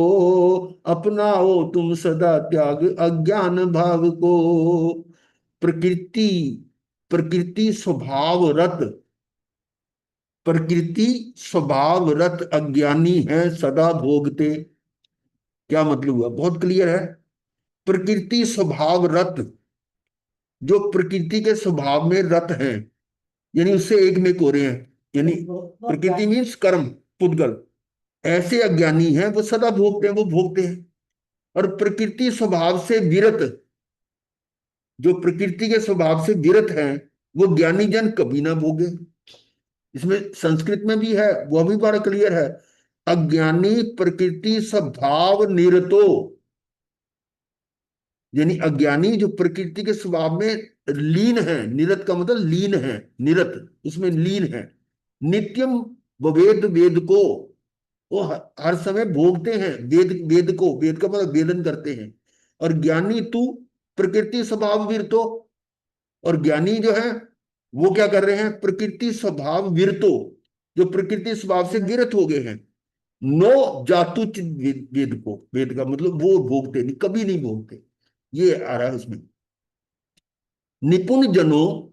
B: अपनाओ तुम सदा त्याग अज्ञान भाव को। प्रकृति प्रकृति स्वभाव रत प्रकृति स्वभाव रत अज्ञानी है सदा भोगते। क्या मतलब हुआ? बहुत क्लियर है। प्रकृति स्वभाव रत, जो प्रकृति के स्वभाव में रत हैं, यानी उससे एक में हो रहे हैं, यानी प्रकृति मीन्स कर्म, पुद्गल, ऐसे अज्ञानी हैं वो सदा भोगते हैं, वो भोगते हैं। और प्रकृति स्वभाव से विरत, जो प्रकृति के स्वभाव से विरत हैं, वो ज्ञानी जन कभी ना भोगे। इसमें संस्कृत में भी है, वह भी बड़ा क्लियर है। अज्ञानी प्रकृति स्वभाव निरतो, यानी अज्ञानी जो प्रकृति के स्वभाव में लीन है, निरत का मतलब लीन है, निरत उसमें लीन है। नित्यम वेद, वेद को वो हर समय भोगते हैं, वेद वेद को, वेद का मतलब वेदन करते हैं। और ज्ञानी तू प्रकृति स्वभाव विरतो, और ज्ञानी जो है वो क्या कर रहे हैं? प्रकृति स्वभाव विरतो, जो प्रकृति स्वभाव से विरत हो गए हैं। नो जातु वेद को, वेद का मतलब वो भोगते नहीं, कभी नहीं भोगते, ये आ रहा है उसमें। निपुण जनों,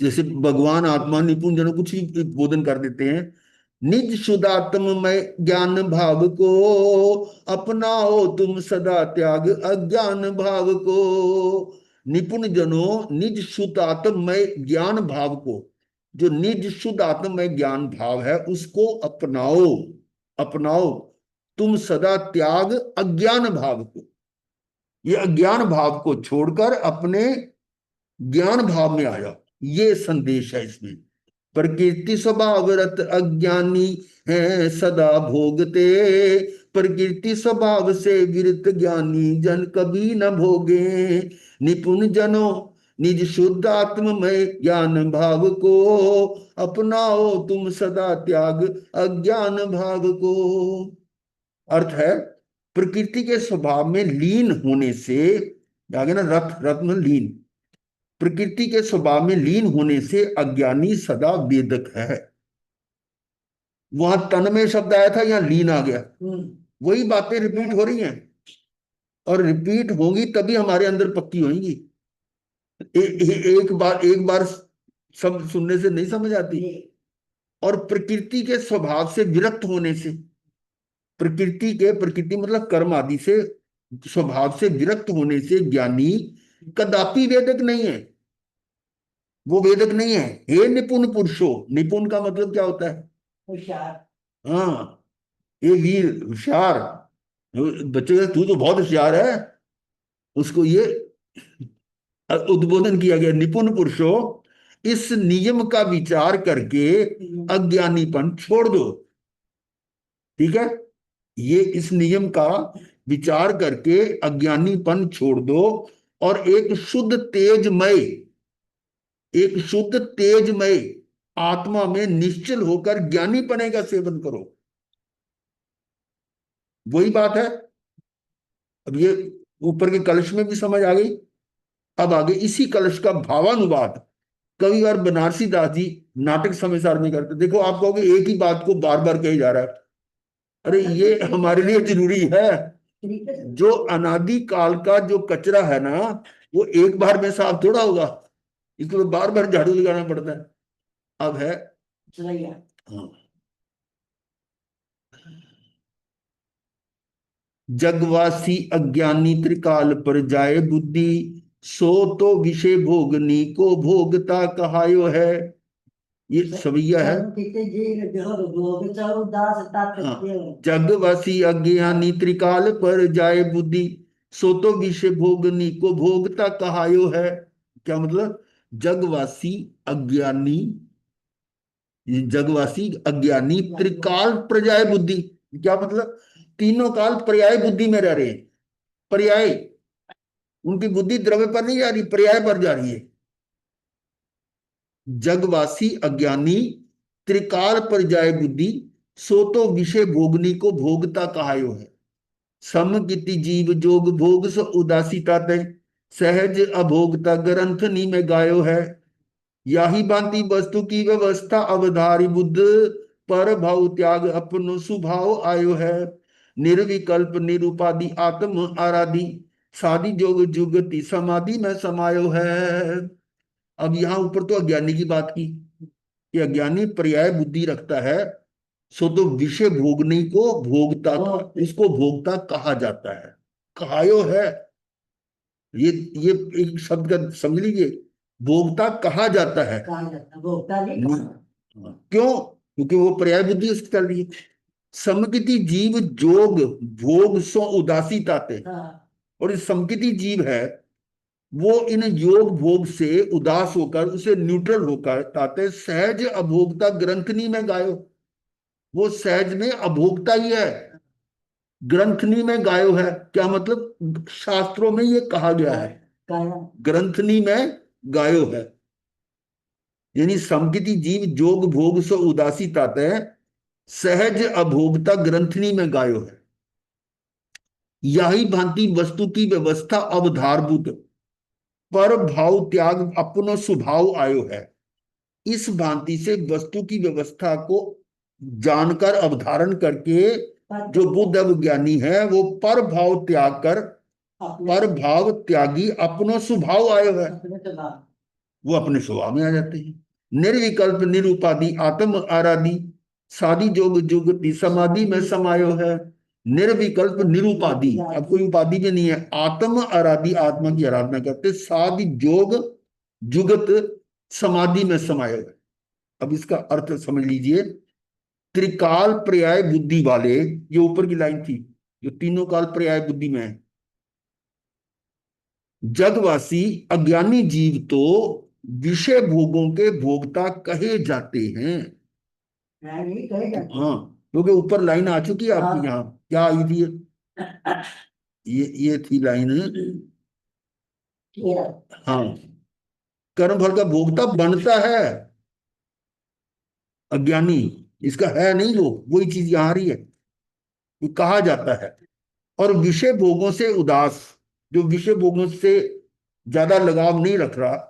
B: जैसे भगवान आत्मा निपुण जनों कुछ ही बोधन कर देते हैं। निज शुद्धात्ममय ज्ञान भाव को अपनाओ तुम सदा त्याग अज्ञान भाव को। निपुण जनों निज शुद्ध आत्ममय ज्ञान भाव को, जो निज शुद्ध आत्ममय ज्ञान भाव है उसको अपनाओ, अपनाओ तुम सदा त्याग अज्ञान भाव को। ये अज्ञान भाव को छोड़कर अपने ज्ञान भाव में आ जाओ, ये संदेश है इसमें। प्रकृति स्वभावरत अज्ञानी है सदा भोगते, प्रकृति स्वभाव से विरत ज्ञानी जन कभी न भोगे। निपुण जनों निज शुद्ध आत्ममय ज्ञान भाव को अपनाओ तुम सदा त्याग अज्ञान भाव को। अर्थ है प्रकृति के स्वभाव में लीन होने से, आगे ना रथ, रथ में लीन, प्रकृति के स्वभाव में लीन होने से अज्ञानी सदा वेदक है। वहां तन में शब्द आया था, यहां लीन आ गया। वही बातें रिपीट हो रही हैं, और रिपीट होंगी तभी हमारे अंदर पक्की होंगी। एक बार सब सुनने से नहीं समझ आती। और प्रकृति के स्वभाव से विरक्त होने से, प्रकृति मतलब कर्म आदि से स्वभाव से विरक्त होने से ज्ञानी कदापि वेदक नहीं है, वो वेदक नहीं है। हे निपुण पुरुषो, निपुण का मतलब क्या होता है?
C: होशियार।
B: हाँ, ये वीर होशियार बच्चे का, तू तो बहुत होशियार है, उसको ये उद्बोधन किया गया। निपुण पुरुषो इस नियम का विचार करके अज्ञानीपन छोड़ दो। ठीक है, ये इस नियम का विचार करके अज्ञानीपन छोड़ दो, और एक शुद्ध तेजमय आत्मा में निश्चल होकर ज्ञानीपने का सेवन करो। वही बात है। अब ये ऊपर के कलश में भी समझ आ गई। अब आगे इसी कलश का भावानुवाद कई बार बनारसी दास जी नाटक समय सार में करते। देखो, आप कहोगे एक ही बात को बार बार कही जा रहा है। अरे ये हमारे लिए जरूरी है। जो अनादि काल का जो कचरा है ना, वो एक बार में साफ थोड़ा होगा, इसको बार बार झाड़ू लगाना पड़ता है। अब है हाँ, जगवासी अज्ञानी त्रिकाल पर जाए बुद्धि, सो तो विषय भोगनी को भोगता कहायो है। ये सवैया है। जगवासी अज्ञानी त्रिकाल पर जाए बुद्धि, सो तो विषय भोगनी को भोगता कहायो है। क्या मतलब? जगवासी अज्ञानी त्रिकाल पर्याय बुद्धि, क्या मतलब? तीनों काल पर्याय बुद्धि में रह रहे हैं। पर्याय, उनकी बुद्धि द्रव्य पर नहीं जा रही, पर्याय पर जा रही है। जगवासी अज्ञानी त्रिकाल पर जाए बुद्धि, सो तो विषय भोगनी को भोगता कहायो है। समकिति जीव जोग भोग स उदासीता तय, सहज अभोगता ग्रंथनी में गायो है। याही भांति वस्तु की व्यवस्था अवधारी बुद्ध पर भाव त्याग अपनो स्वभाव आयो है। निर्विकल्प निरुपाधि आत्म आराधि साधि जोग जुगति समाधि में समायो है। अब यहां ऊपर तो अज्ञानी की बात की कि अज्ञानी पर्याय बुद्धि रखता है, सो तो विषय भोगने को भोगता इसको भोगता कहा जाता है, कहायो है। ये एक शब्द का समझ लीजिए, भोगता कहा जाता है।
C: कहा जाता है, भोक्ता नहीं
B: नहीं।
C: कहा।
B: क्यों? क्योंकि वो पर्याय बुद्धि उसकी चल रही है। समकिति जीव जोग भोग सो उदासी ताते,
C: हाँ,
B: और इस समकिति जीव है वो इन योग भोग से उदास होकर, उसे न्यूट्रल होकर ताते सहज अभोक्ता ग्रंथनी में गायो। वो सहज में अभोक्ता ही है, ग्रंथनी में गायो है। क्या मतलब? शास्त्रों में ये कहा गया है,
C: कहा।
B: ग्रंथनी में गायो है। यानी समकिति जीव जोग भोग सो उदासी ताते सहज अभोक्ता ग्रंथनी में गायो है। यही भांति वस्तु की व्यवस्था अवधारभूत पर भाव त्याग अपनो स्वभाव आयो है। इस भांति से वस्तु की व्यवस्था को जानकर अवधारण करके जो बुद्ध विज्ञानी है वो पर भाव त्याग कर, पर भाव त्यागी अपनो स्वभाव आयो है, वो अपने स्वभाव में आ जाते हैं। निर्विकल्प निरुपाधि आत्म आराधि साधि जोग जुगति समाधि में समायो है। निर्विकल्प निरुपाधि, अब कोई उपाधि भी नहीं है, आत्म आराधि आत्मा की आराधना करते, साधि जोग जुगत समाधि में समायो है। अब इसका अर्थ समझ लीजिए, त्रिकाल पर्याय बुद्धि वाले, ये ऊपर की लाइन थी जो तीनों काल पर्याय बुद्धि में है। जगवासी अज्ञानी जीव तो विषय भोगों के भोगता कहे जाते हैं।
C: नहीं कहे जाते।
B: हाँ, क्योंकि ऊपर लाइन आ चुकी है आपकी।
C: हाँ।
B: यहाँ क्या आई थी? ये थी लाइन। हाँ, कर्म फल का भोगता बनता है अज्ञानी, इसका है नहीं वो, वही चीज यहां आ रही है, ये कहा जाता है। और विषय भोगों से उदास, जो विषय भोगों से ज्यादा लगाव नहीं रख रहा,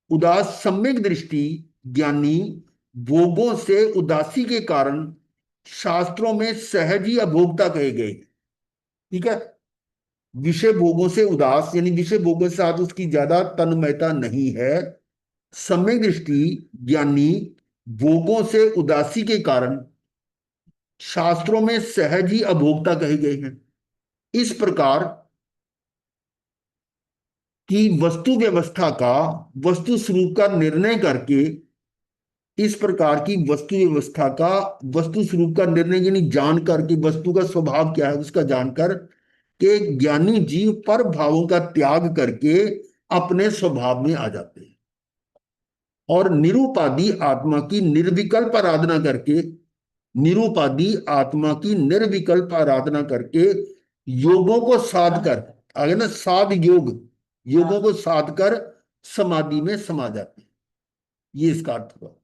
B: उदास सम्यक दृष्टि ज्ञानी भोगों से उदासी के कारण शास्त्रों में सहज ही अभोक्ता कहे गए। ठीक है, विषय भोगों से उदास यानी विषय भोगों के साथ उसकी ज्यादा तन्मयता नहीं है। सम्यक दृष्टि ज्ञानी भोगों से उदासी के कारण शास्त्रों में सहज ही अभोक्ता कहे गए हैं। इस प्रकार की वस्तु व्यवस्था का वस्तु स्वरूप का निर्णय करके, इस प्रकार की वस्तु व्यवस्था का वस्तु स्वरूप का निर्णय यानी जानकर कि वस्तु का स्वभाव क्या है उसका जानकर के ज्ञानी जीव पर भावों का त्याग करके अपने स्वभाव में आ जाते हैं और निरूपाधि आत्मा की निर्विकल्प आराधना करके, निरूपाधि आत्मा की निर्विकल्प आराधना करके योगों को साध कर, आगे ना साध योग, योगों को साध कर समाधि में समा जाते हैं। ये इसका अर्थ हुआ।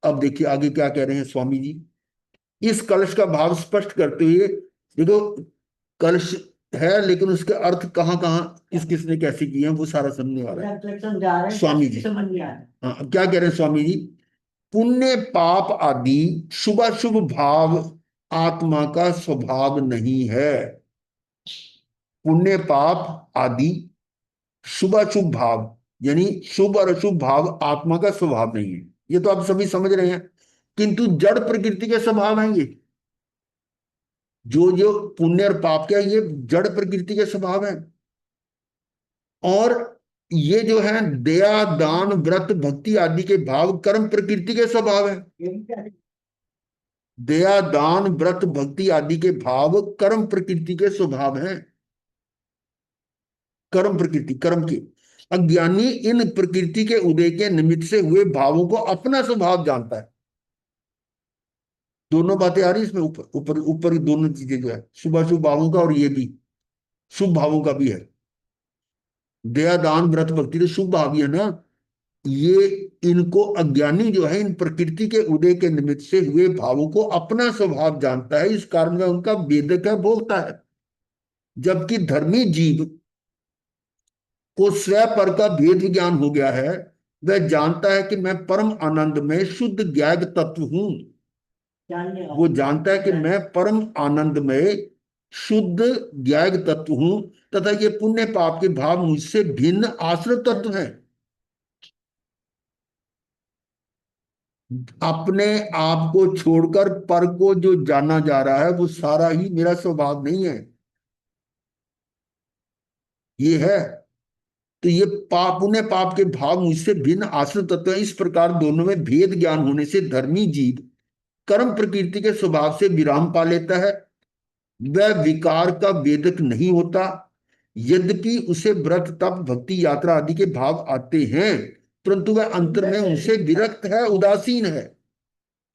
B: अब देखिए आगे क्या कह रहे हैं स्वामी जी। इस कलश का भाव स्पष्ट करते हुए, देखो कलश है लेकिन उसके अर्थ कहाँ कहाँ किस किसने कैसे किए हैं वो सारा समझने वाला है स्वामी जी। हाँ, अब क्या कह रहे हैं स्वामी जी। पुण्य पाप आदि शुभाशुभ भाव आत्मा का स्वभाव नहीं है। पुण्य पाप आदि शुभाशुभ भाव यानी शुभ और अशुभ भाव आत्मा का स्वभाव नहीं है, ये तो आप सभी समझ रहे हैं। किंतु जड़ प्रकृति के स्वभाव हैं ये, जो जो पुण्य और पाप क्या ये जड़ प्रकृति के स्वभाव है। और ये जो है दया दान व्रत भक्ति आदि के भाव कर्म प्रकृति के स्वभाव है। दया दान व्रत भक्ति आदि के भाव कर्म प्रकृति के स्वभाव हैं। कर्म प्रकृति कर्म की, अज्ञानी इन प्रकृति के उदय के निमित्त से हुए भावों को अपना स्वभाव जानता है। दोनों बातें आ रही इसमें, ऊपर ऊपर ऊपर दोनों चीजें जो है शुभ अशुभ भावों का और ये भी शुभ भावों का भी है। दया दान व्रत भक्ति तो शुभ भाव ही है ना। ये इनको अज्ञानी जो है इन प्रकृति के उदय के निमित्त से हुए भावों को अपना स्वभाव जानता है, इस कारण वह उनका वेदक है, भोगता है। जबकि धर्मी जीव को स्वयं पर का भेद ज्ञान हो गया है, वह जानता है कि मैं परम आनंद में शुद्ध ज्ञान तत्व हूं।
C: जानने
B: वो
C: वाला
B: जानता है कि मैं परम आनंद में शुद्ध ज्ञान तत्व हूं तथा ये पुण्य पाप के भाव मुझसे भिन्न आश्रित तत्व हैं। अपने आप को छोड़कर पर को जो जाना जा रहा है वो सारा ही मेरा स्वभाव नहीं है, ये है। तो ये पाप, पुण्य पाप के भाव मुझसे भिन्न आश्रित तत्व हैं। इस प्रकार दोनों में भेद ज्ञान होने से धर्मी जीव कर्म प्रकृति के स्वभाव से विराम पा लेता है। वह विकार का वेदक नहीं होता, यद्यपि उसे व्रत तप भक्ति यात्रा आदि के भाव आते हैं, परंतु वह अंतर में उनसे विरक्त है, उदासीन है।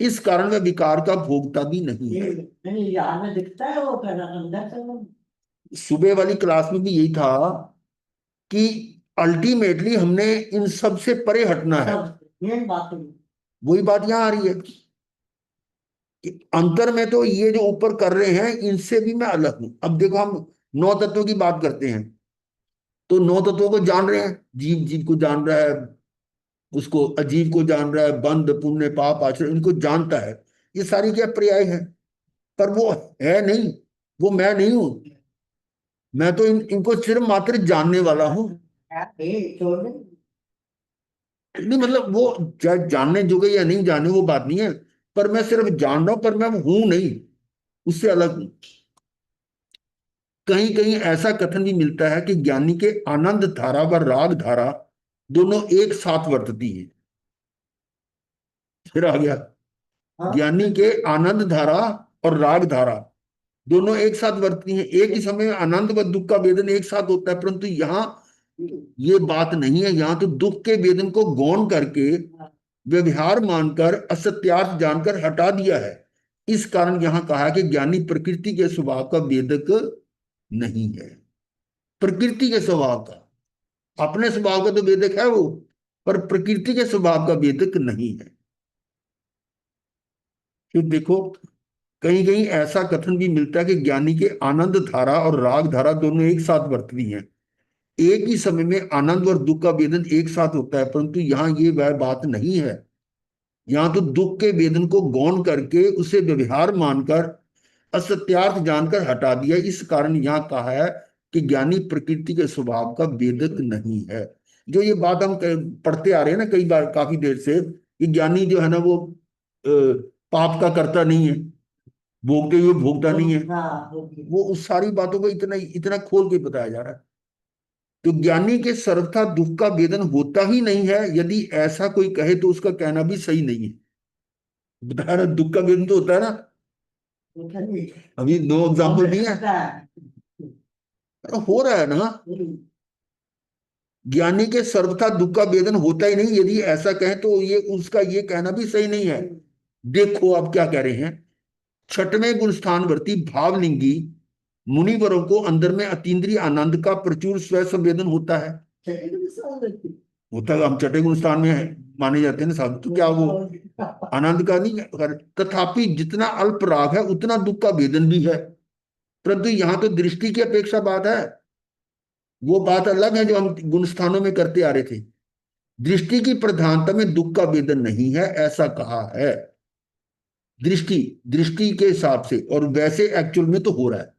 B: इस कारण वह विकार का भोगता भी नहीं है।
C: ये नहीं यार में दिखता है वो कर अंदर से वो
B: सुबह वाली क्लास में भी यही था कि अल्टीमेटली हमने इन सब से परे हटना है।
C: सब मेन बात है।
B: वही बात यहां आ रही है कि अंतर में तो ये जो ऊपर कर रहे हैं इनसे भी मैं अलग हूं। अब देखो, हम नौ तत्वों की बात करते हैं तो नौ तत्वों को जान रहे हैं, जीव जीव को जान रहा है, उसको अजीव को जान रहा है, बंध पुण्य पाप आचरण इनको जानता है। ये सारी क्या पर्याय है, पर वो है नहीं, वो मैं नहीं हूं। मैं तो इनको सिर्फ मात्र जानने वाला हूं।
C: ये छोड़ने
B: नहीं मतलब वो चाहे जानने जोगे या नहीं जाने वो बात नहीं है, पर मैं सिर्फ जान रहा हूं, पर मैं हूं नहीं, उससे अलग हूं। कहीं कहीं ऐसा कथन भी मिलता है कि ज्ञानी के आनंद धारा व राग धारा दोनों एक साथ वर्तती है। फिर आ गया,
C: हाँ
B: ज्ञानी के आनंद धारा और राग धारा दोनों एक साथ वर्तती हैं। एक ही समय में आनंद व दुख का वेदन एक साथ होता है, परंतु यहाँ ये बात नहीं है। यहाँ तो दुख के वेदन को गौण करके व्यवहार मानकर असत्यार्थ जानकर हटा दिया है। इस कारण यहाँ कहा कि ज्ञानी प्रकृति के स्वभाव का वेदक नहीं है। प्रकृति के स्वभाव का, अपने स्वभाव का तो वेदक है वो, पर प्रकृति के स्वभाव का वेदक नहीं है। फिर देखो, कहीं कहीं ऐसा कथन भी मिलता है कि ज्ञानी के आनंद धारा और राग धारा दोनों एक साथ बरतती हैं। एक ही समय में आनंद और दुख का वेदन एक साथ होता है, परंतु यहाँ ये वह बात नहीं है। यहाँ तो दुख के वेदन को गौण करके उसे व्यवहार मानकर असत्यार्थ जानकर हटा दिया। इस कारण यहाँ कहा है कि ज्ञानी प्रकृति के स्वभाव का वेदक नहीं है। जो ये बात हम पढ़ते आ रहे हैं ना कई बार, काफी देर से, कि ज्ञानी जो है ना वो पाप का करता नहीं है, भोगते हुए भोगता नहीं है,
C: हाँ होगी
B: वो उस सारी बातों को इतना इतना खोल के बताया जा रहा है। तो ज्ञानी के सर्वथा दुख का वेदन होता ही नहीं है। यदि ऐसा कोई कहे तो उसका कहना भी सही नहीं है। बताया ना, दुख का वेदन तो होता है ना।
C: होता नहीं
B: अभी नो एग्जाम्पल नहीं है,
C: होता है।
B: अरे हो रहा है ना। ज्ञानी के सर्वथा दुख का वेदन होता ही नहीं, यदि ऐसा कहें तो ये उसका ये कहना भी सही नहीं है। देखो आप क्या कह रहे हैं, छठवें गुण स्थानवर्ती भावलिंगी मुनिवरों को अंदर में अतीन्द्रिय आनंद का प्रचुर स्व संवेदन होता है। होता है, हम छठे गुण स्थान में माने जाते हैं ना साहब, तो क्या वो आनंद का नहीं है? तथापि जितना अल्प राग है उतना दुख का वेदन भी है। परंतु यहाँ तो दृष्टि की अपेक्षा बात है, वो बात अलग है जो हम गुण स्थानों में करते आ रहे थे। दृष्टि की प्रधानता में दुख का वेदन नहीं है, ऐसा कहा है। दृष्टि दृष्टि के हिसाब से, और वैसे एक्चुअल में तो हो रहा है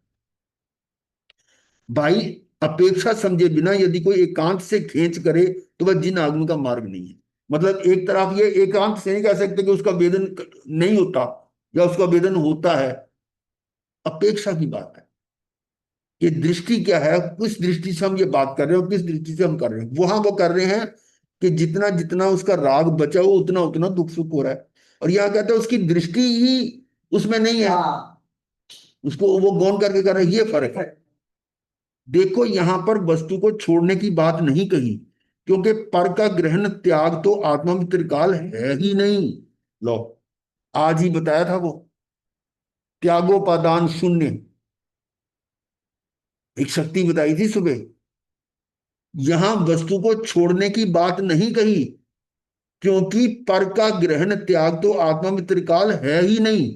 B: भाई। अपेक्षा समझे बिना यदि कोई एकांत से खींच करे तो वह जिन आगमन का मार्ग नहीं है। मतलब एक तरफ ये एकांत से नहीं कह सकते कि उसका वेदन नहीं होता या उसका वेदन होता है, अपेक्षा की बात है। ये दृष्टि क्या है, किस दृष्टि से हम ये बात कर रहे हैं, किस दृष्टि से हम कर रहे हैं। वहां वो कर रहे हैं कि जितना जितना उसका राग बचा हो उतना उतना दुख सुख हो रहा है, और यहाँ कहते हैं उसकी दृष्टि ही उसमें नहीं है,
C: हाँ
B: उसको वो गौण करके कर रहे हैं। ये फर्क है। देखो यहां पर वस्तु को छोड़ने की बात नहीं कही, क्योंकि पर का ग्रहण त्याग तो आत्मा में त्रिकाल है ही नहीं। लो, आज ही बताया था वो त्यागोपादान शून्य, एक शक्ति बताई थी सुबह। यहां वस्तु को छोड़ने की बात नहीं कही, क्योंकि पर का ग्रहण त्याग तो आत्मा में त्रिकाल है ही नहीं।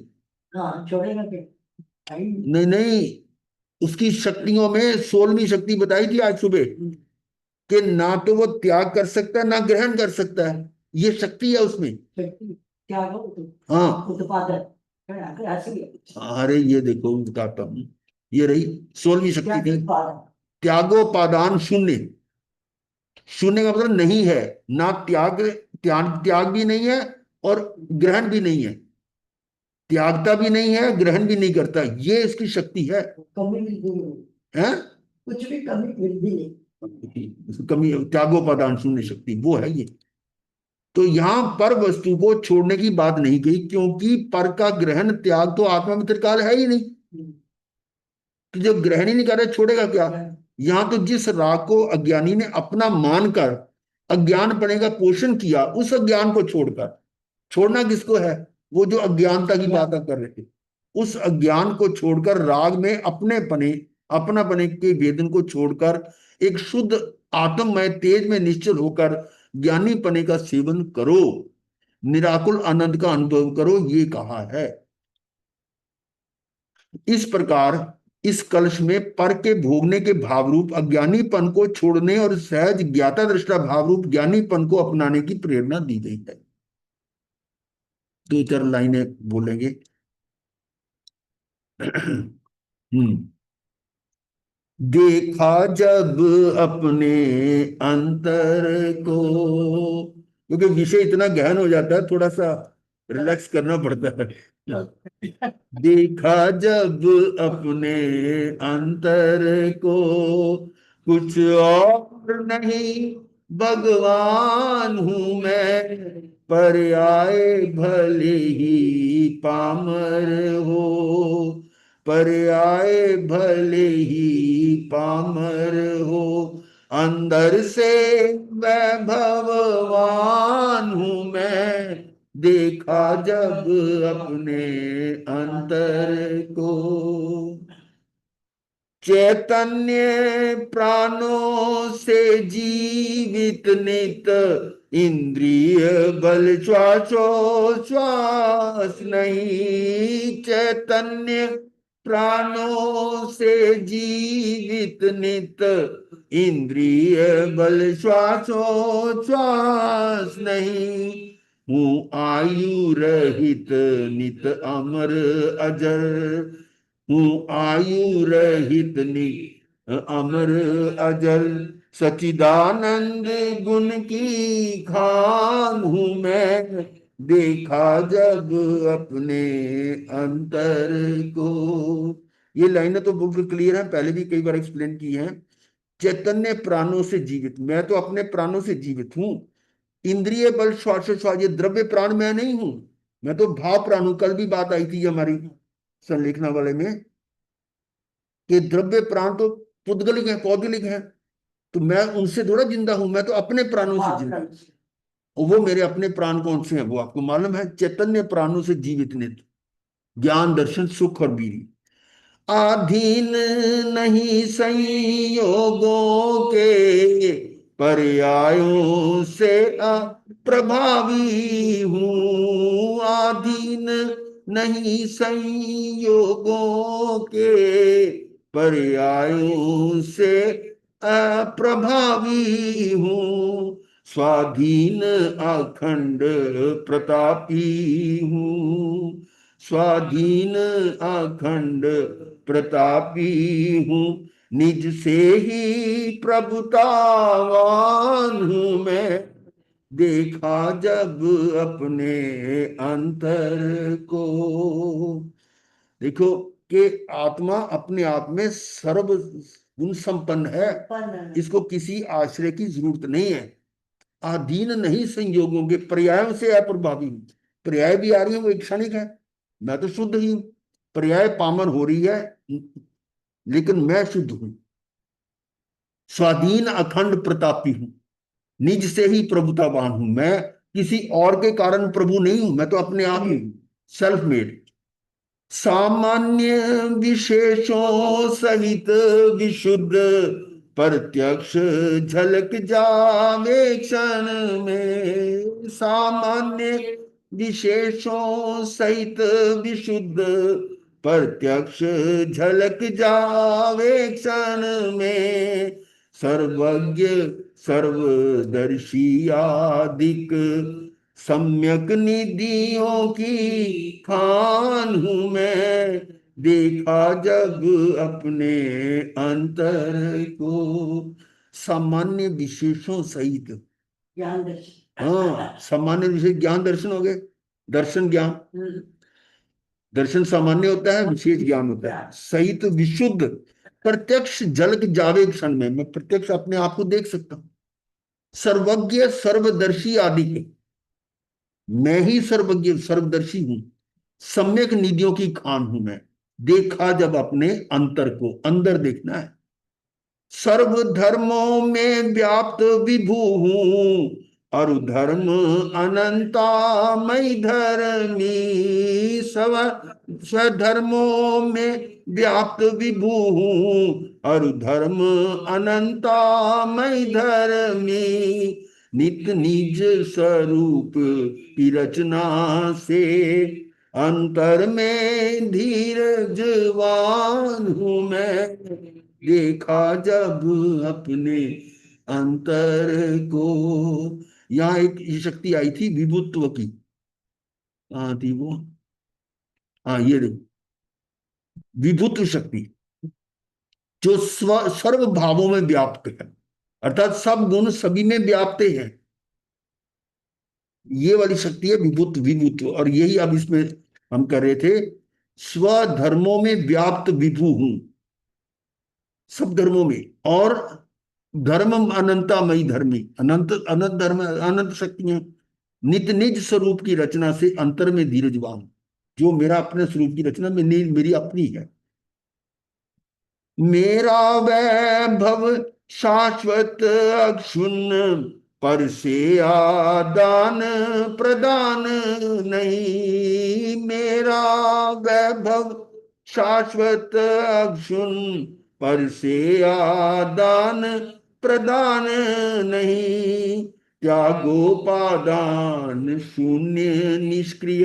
C: हाँ छोड़ेगा फिर
B: नहीं नहीं, उसकी शक्तियों में 16वीं शक्ति बताई थी आज सुबह, कि ना तो वो त्याग कर सकता है ना ग्रहण कर सकता है, ये शक्ति है उसमें।
C: शक्ति क्या हो
B: हाँ,
C: उत्पादन ऐसी
B: अरे ये देखो बताता हूँ, ये रही 16वीं
C: क्या
B: शक्ति थी,
C: उत्पादन
B: त्यागोपादान शून्य। शून्य का मतलब नहीं है, ना त्याग, त्याग भी नहीं है और ग्रहण भी नहीं है, त्यागता भी नहीं है ग्रहण भी नहीं करता, ये इसकी शक्ति है।
C: कमी वृद्धि नहीं,
B: हैं?
C: कुछ भी कमी वृद्धि नहीं।
B: कमी, त्यागोपादान शून्य शक्ति वो है ये। तो यहां पर वस्तु को छोड़ने की बात नहीं कही, क्योंकि पर का ग्रहण त्याग तो आत्मा में त्रिकाल है ही नहीं, कि जब ग्रहण ही नहीं कर रहा छोड़ेगा क्या। यहां तो जिस राग को अज्ञानी ने अपना मानकर अज्ञान पने का पोषण किया, उस अज्ञान को छोड़कर, छोड़ना किसको है, वो जो अज्ञानता की बात आप कर रहे थे, उस अज्ञान को छोड़कर राग में अपने पने, अपना पने के वेदन को छोड़कर एक शुद्ध आत्ममय तेज में निश्चल होकर ज्ञानी पने का सेवन करो, निराकुल आनंद का अनुभव करो, ये कहा है। इस प्रकार इस कलश में पर के भोगने के भावरूप अज्ञानीपन को छोड़ने और सहज ज्ञाता दृष्टा भावरूप ज्ञानीपन को अपनाने की प्रेरणा दी गई है। दो चार लाइनें बोलेंगे। देखा जब अपने अंतर को, क्योंकि विषय इतना गहन हो जाता है, थोड़ा सा रिलैक्स करना पड़ता है। देखा जब अपने अंतर को, कुछ और नहीं भगवान हूं मैं, पर आए भले ही पामर हो, पर आए भले ही पामर हो, अंदर से मैं भगवान हूं मैं, देखा जब अपने अंतर को। चैतन्य प्राणों से जीवित नित, इंद्रिय बल श्वासोश्वास नहीं, चैतन्य प्राणों से जीवित नित, इंद्रिय बल श्वासोश्वास नहीं, हूँ आयु रहित नित अमर अजर, हूँ आयु रहित नित अमर अजर, सचिदानंद गुण की खान हूँ मैं, देखा जब अपने अंतर को। ये लाइनें तो बुक क्लियर है, पहले भी कई बार एक्सप्लेन की है। चैतन्य प्राणों से जीवित, मैं तो अपने प्राणों से जीवित हूं। इंद्रिय बल श्वासोश्वास, ये द्रव्य प्राण मैं नहीं हूं, मैं तो भाव प्राण हूं। कल भी बात आई थी हमारी संलेखना वाले में कि द्रव्य प्राण तो पुद्गलिक है, पौद्गलिक है, तो मैं उनसे थोड़ा जिंदा हूं, मैं तो अपने प्राणों से जिंदा हूं। और वो मेरे अपने प्राण कौन से हैं, वो आपको मालूम है, चैतन्य प्राणों से जीवित नित्य, ज्ञान दर्शन सुख और वीरी, अधीन नहीं संयोगों के, पर्यायों से अप्रभावी हूँ, अधीन नहीं संयोगों के, पर्यायों से अप्रभावी हूँ, स्वाधीन अखंड प्रतापी हूँ, स्वाधीन अखंड प्रतापी हूँ, निज से ही प्रभुतावान हूँ मैं, देखा जब अपने अंतर को। देखो कि आत्मा अपने आप में सर्व गुण संपन्न है, इसको किसी आश्रय की जरूरत नहीं है। अधीन नहीं संयोगों के, पर्यायों से अप्रभावी हूं, पर्याय भी आ रही है वो एक क्षणिक है, मैं तो शुद्ध ही हूं, पर्याय पामर हो रही है लेकिन मैं शुद्ध हूं, स्वाधीन अखंड प्रतापी हूं, निज से ही प्रभुतावान हूं, मैं किसी और के कारण प्रभु नहीं हूं, मैं तो अपने आप ही हूं, सेल्फ मेड। सामान्य विशेषों सहित विशुद्ध, प्रत्यक्ष झलक जावे क्षण में, सामान्य विशेषों सहित विशुद्ध, प्रत्यक्ष झलक जावे क्षण में, सर्वज्ञ सर्वदर्शी आदिक सम्यक निधियों की खान हूं मैं, देखा जब अपने अंतर को। सामान्य विशेषों सहित,
C: ज्ञान दर्शन।
B: हाँ, सामान्य विशेष ज्ञान दर्शन हो गए, दर्शन ज्ञान। दर्शन सामान्य होता है, विशेष ज्ञान होता है। सहित विशुद्ध प्रत्यक्ष झलक जावे क्षण में, मैं प्रत्यक्ष अपने आप को देख सकता हूं। सर्वज्ञ सर्वदर्शी आदि के, मैं ही सर्वज्ञ सर्वदर्शी हूं, सम्यक निधियों की खान हूं मैं, देखा जब अपने अंतर को, अंदर देखना है। सर्व धर्मों में व्याप्त विभु हूं, और धर्म अनंतामय धर्मी, स्व स्वधर्मों में व्याप्त विभु हूं, और धर्म अनंतामय धर्मी। नित्य निज स्वरूप की रचना से, अंतर में धीरजवान हूं मैं, देखा जब अपने अंतर को। यहाँ एक ये शक्ति आई थी विभुत्व की, कहाँ थी वो, हाँ ये देखो, विभुत्व शक्ति, जो सर्व भावों में व्याप्त है, अर्थात सब गुण सभी में व्याप्त हैं। ये वाली शक्ति है विभुत्व, विभुत्व। और यही अब इसमें हम कर रहे थे, स्वधर्मों में व्याप्त विभु हूं, सब धर्मों में, और धर्म अनंतामयी धर्मी, अनंत अनंत धर्म, अनंत शक्तियां। नित्य निज स्वरूप की रचना से अंतर में धीरजवान, जो मेरा अपने स्वरूप की रचना में मेरी अपनी है। मेरा वैभव शाश्वत अक्षुण्ण, पर से आदान प्रदान नहीं। मेरा वैभव शाश्वत अक्षुण्ण, पर से आदान प्रदान नहीं। त्यागोपादान शून्य निष्क्रिय,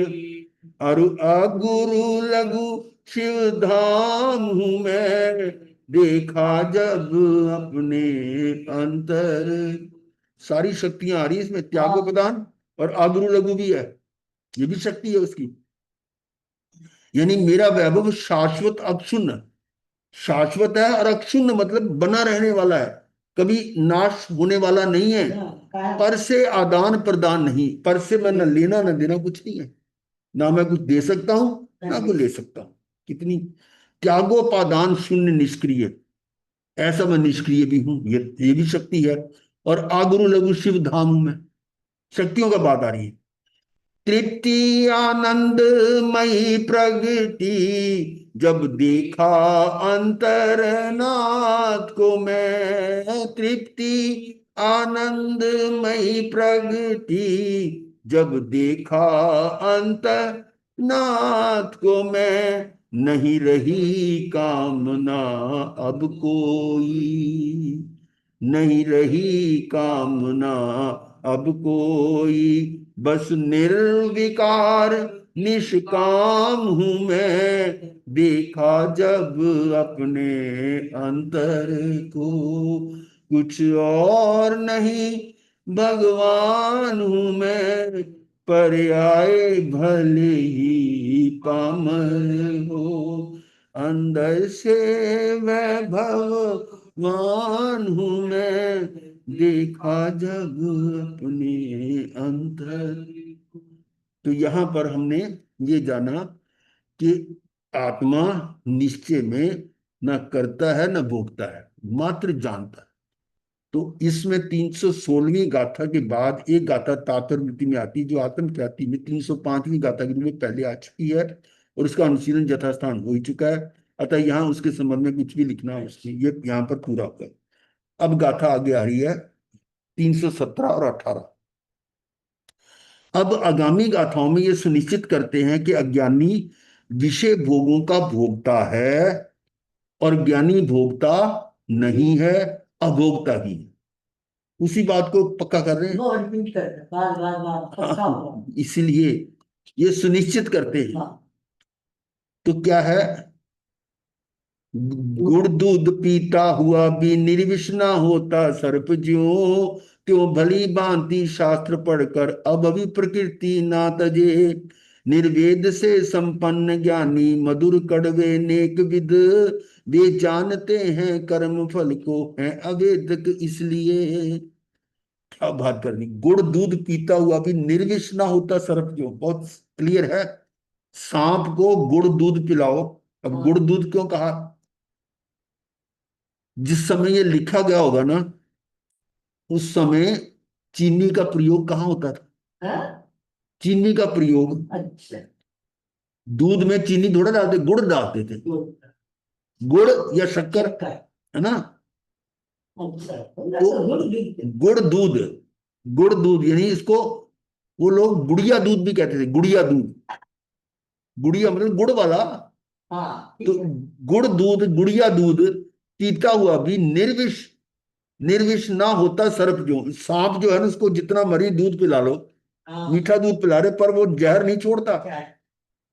B: अरु अगुरु लघु शिव धाम हूं मैं, देखा जब अपने अंतर। सारी शक्तियां आ रही है इसमें, त्यागोपादान और अगुरु लघु भी है, ये भी शक्ति है उसकी। यानी मेरा वैभव शाश्वत अक्षुण्ण, शाश्वत है, और अक्षुण्ण मतलब बना रहने वाला है, कभी नाश होने वाला नहीं है। पर से आदान प्रदान नहीं, पर से मैं न लेना न देना कुछ नहीं है, ना मैं कुछ दे सकता हूं ना कुछ ले सकता हूं। कितनी त्यागोपादान शून्य निष्क्रिय, ऐसा मैं निष्क्रिय भी हूं, ये भी शक्ति है। और आगुरु लघु शिव धाम हूं मैं, शक्तियों का बात आ रही है। तृप्ति आनंदमयी प्रगति, जब देखा अंतरनाथ को मैं। तृप्ति आनंदमयी प्रगति, जब देखा अंतरनाथ को मैं। नहीं रही कामना अब कोई, नहीं रही कामना अब कोई, बस निर्विकार निष्काम हूं मैं, देखा जब अपने अंतर को। कुछ और नहीं भगवान हूं मैं, पर्याय भले ही पामर हो, अंदर से वैभववान हूं मैं, देखा जब अपने अंतर। तो यहां पर हमने ये जाना कि आत्मा निश्चय में न करता है न भोगता है, मात्र जानता है। तो इसमें 316वीं गाथा के बाद एक गाथा तात्पर्य में आती है, जो आत्म ख्याति में 305वीं गाथा के रूप में पहले आ चुकी है, और उसका अनुशीलन यथास्थान हो ही चुका है। अतः यहाँ उसके संबंध में कुछ भी लिखना उसकी ये यहाँ पर पूरा होगा। अब गाथा आगे आ रही है 317 और 18। अब आगामी गाथाओं में ये सुनिश्चित करते हैं कि अज्ञानी विषय भोगों का भोगता है, और ज्ञानी भोगता नहीं है, अभोगता ही है। उसी बात को पक्का कर रहे हैं।
C: नो रिपीट कर रहे, बार बार बार पक्का हुआ।
B: इसलिए ये सुनिश्चित करते हैं।
C: हाँ।
B: तो क्या है, गुड़ दूध पीता हुआ भी निर्विष ना होता सर्प ज्यों, त्यों भली भांति शास्त्र पढ़कर अब भी प्रकृति ना तजे। निर्वेद से संपन्न ज्ञानी मधुर कड़वे नेक विद, वे जानते हैं कर्म फल को है अवेदक इसलिए। क्या बात करनी, गुड़ दूध पीता हुआ भी निर्विष ना होता सर्प ज्यों, बहुत क्लियर है। सांप को गुड़ दूध पिलाओ। अब गुड़ दूध क्यों कहा? जिस समय ये लिखा गया होगा ना, उस समय चीनी का प्रयोग कहाँ होता था?
C: हाँ?
B: चीनी का प्रयोग,
C: अच्छा।
B: दूध में चीनी थोड़ा डालते, गुड़ डालते थे। गुड़ या शक्कर, है ना?
C: अच्छा।
B: तो गुड़ दूध यानी इसको वो लोग गुड़िया दूध भी कहते थे। गुड़िया दूध, गुड़िया मतलब गुड़ वाला।
C: हाँ,
B: तो गुड़ दूध, गुड़िया दूध पीता हुआ भी निर्विष ना होता सर्प जो। सांप जो है ना, उसको जितना मर्जी दूध पिला लो, मीठा दूध पिला रहे, पर वो जहर नहीं छोड़ता,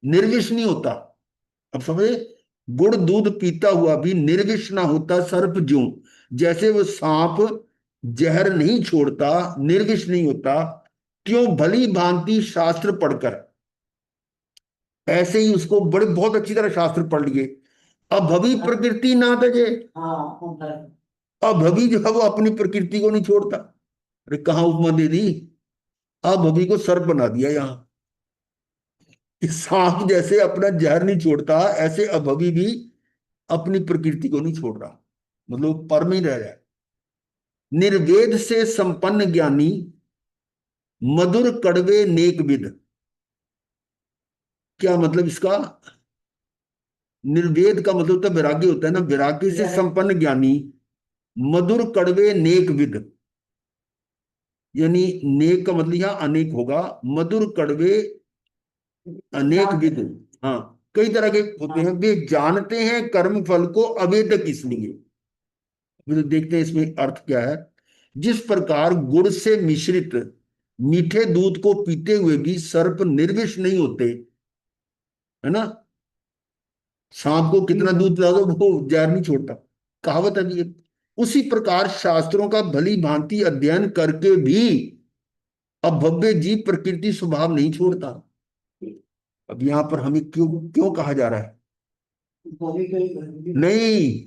B: निर्विष नहीं होता। अब समझे, गुड़ दूध पीता हुआ भी निर्विष ना होता सर्प ज्यों, जैसे वो सांप जहर नहीं छोड़ता, निर्विष नहीं होता, क्यों भली भांति शास्त्र पढ़कर, ऐसे ही उसको बड़े बहुत अच्छी तरह शास्त्र पढ़ लिए। अभवी प्रकृति ना तजे, अभवी जो है वो अपनी प्रकृति को नहीं छोड़ता। अरे कहाँ उपमा दे दी, अभवी को सर्प बना दिया यहाँ। सांप जैसे अपना जहर नहीं छोड़ता, ऐसे अभवी भी अपनी प्रकृति को नहीं छोड़ रहा, मतलब पर में ही रह रहा है। निर्वेद से संपन्न ज्ञानी मधुर कड़वे नेक विद, क्या मतलब इसका? निर्वेद का मतलब तो वैराग्य होता है ना, वैराग्य से संपन्न ज्ञानी मधुर कड़वे नेक विद, यानी नेक का मतलब यहां अनेक होगा, मधुर कड़वे अनेक विद। हाँ, कई तरह के होते हैं। वे जानते हैं कर्म फल को अवेदक इसलिए। तो देखते हैं इसमें अर्थ क्या है। जिस प्रकार गुड़ से मिश्रित मीठे दूध को पीते हुए भी सर्प निर्विष नहीं होते, है ना? सांप को कितना दूध पिला दो वो जहर नहीं छोड़ता, कहावत है ये। उसी प्रकार शास्त्रों का भली भांति अध्ययन करके भी अभव्य जीव प्रकृति स्वभाव नहीं छोड़ता। अब यहां पर हमें क्यों क्यों कहा जा रहा है? नहीं,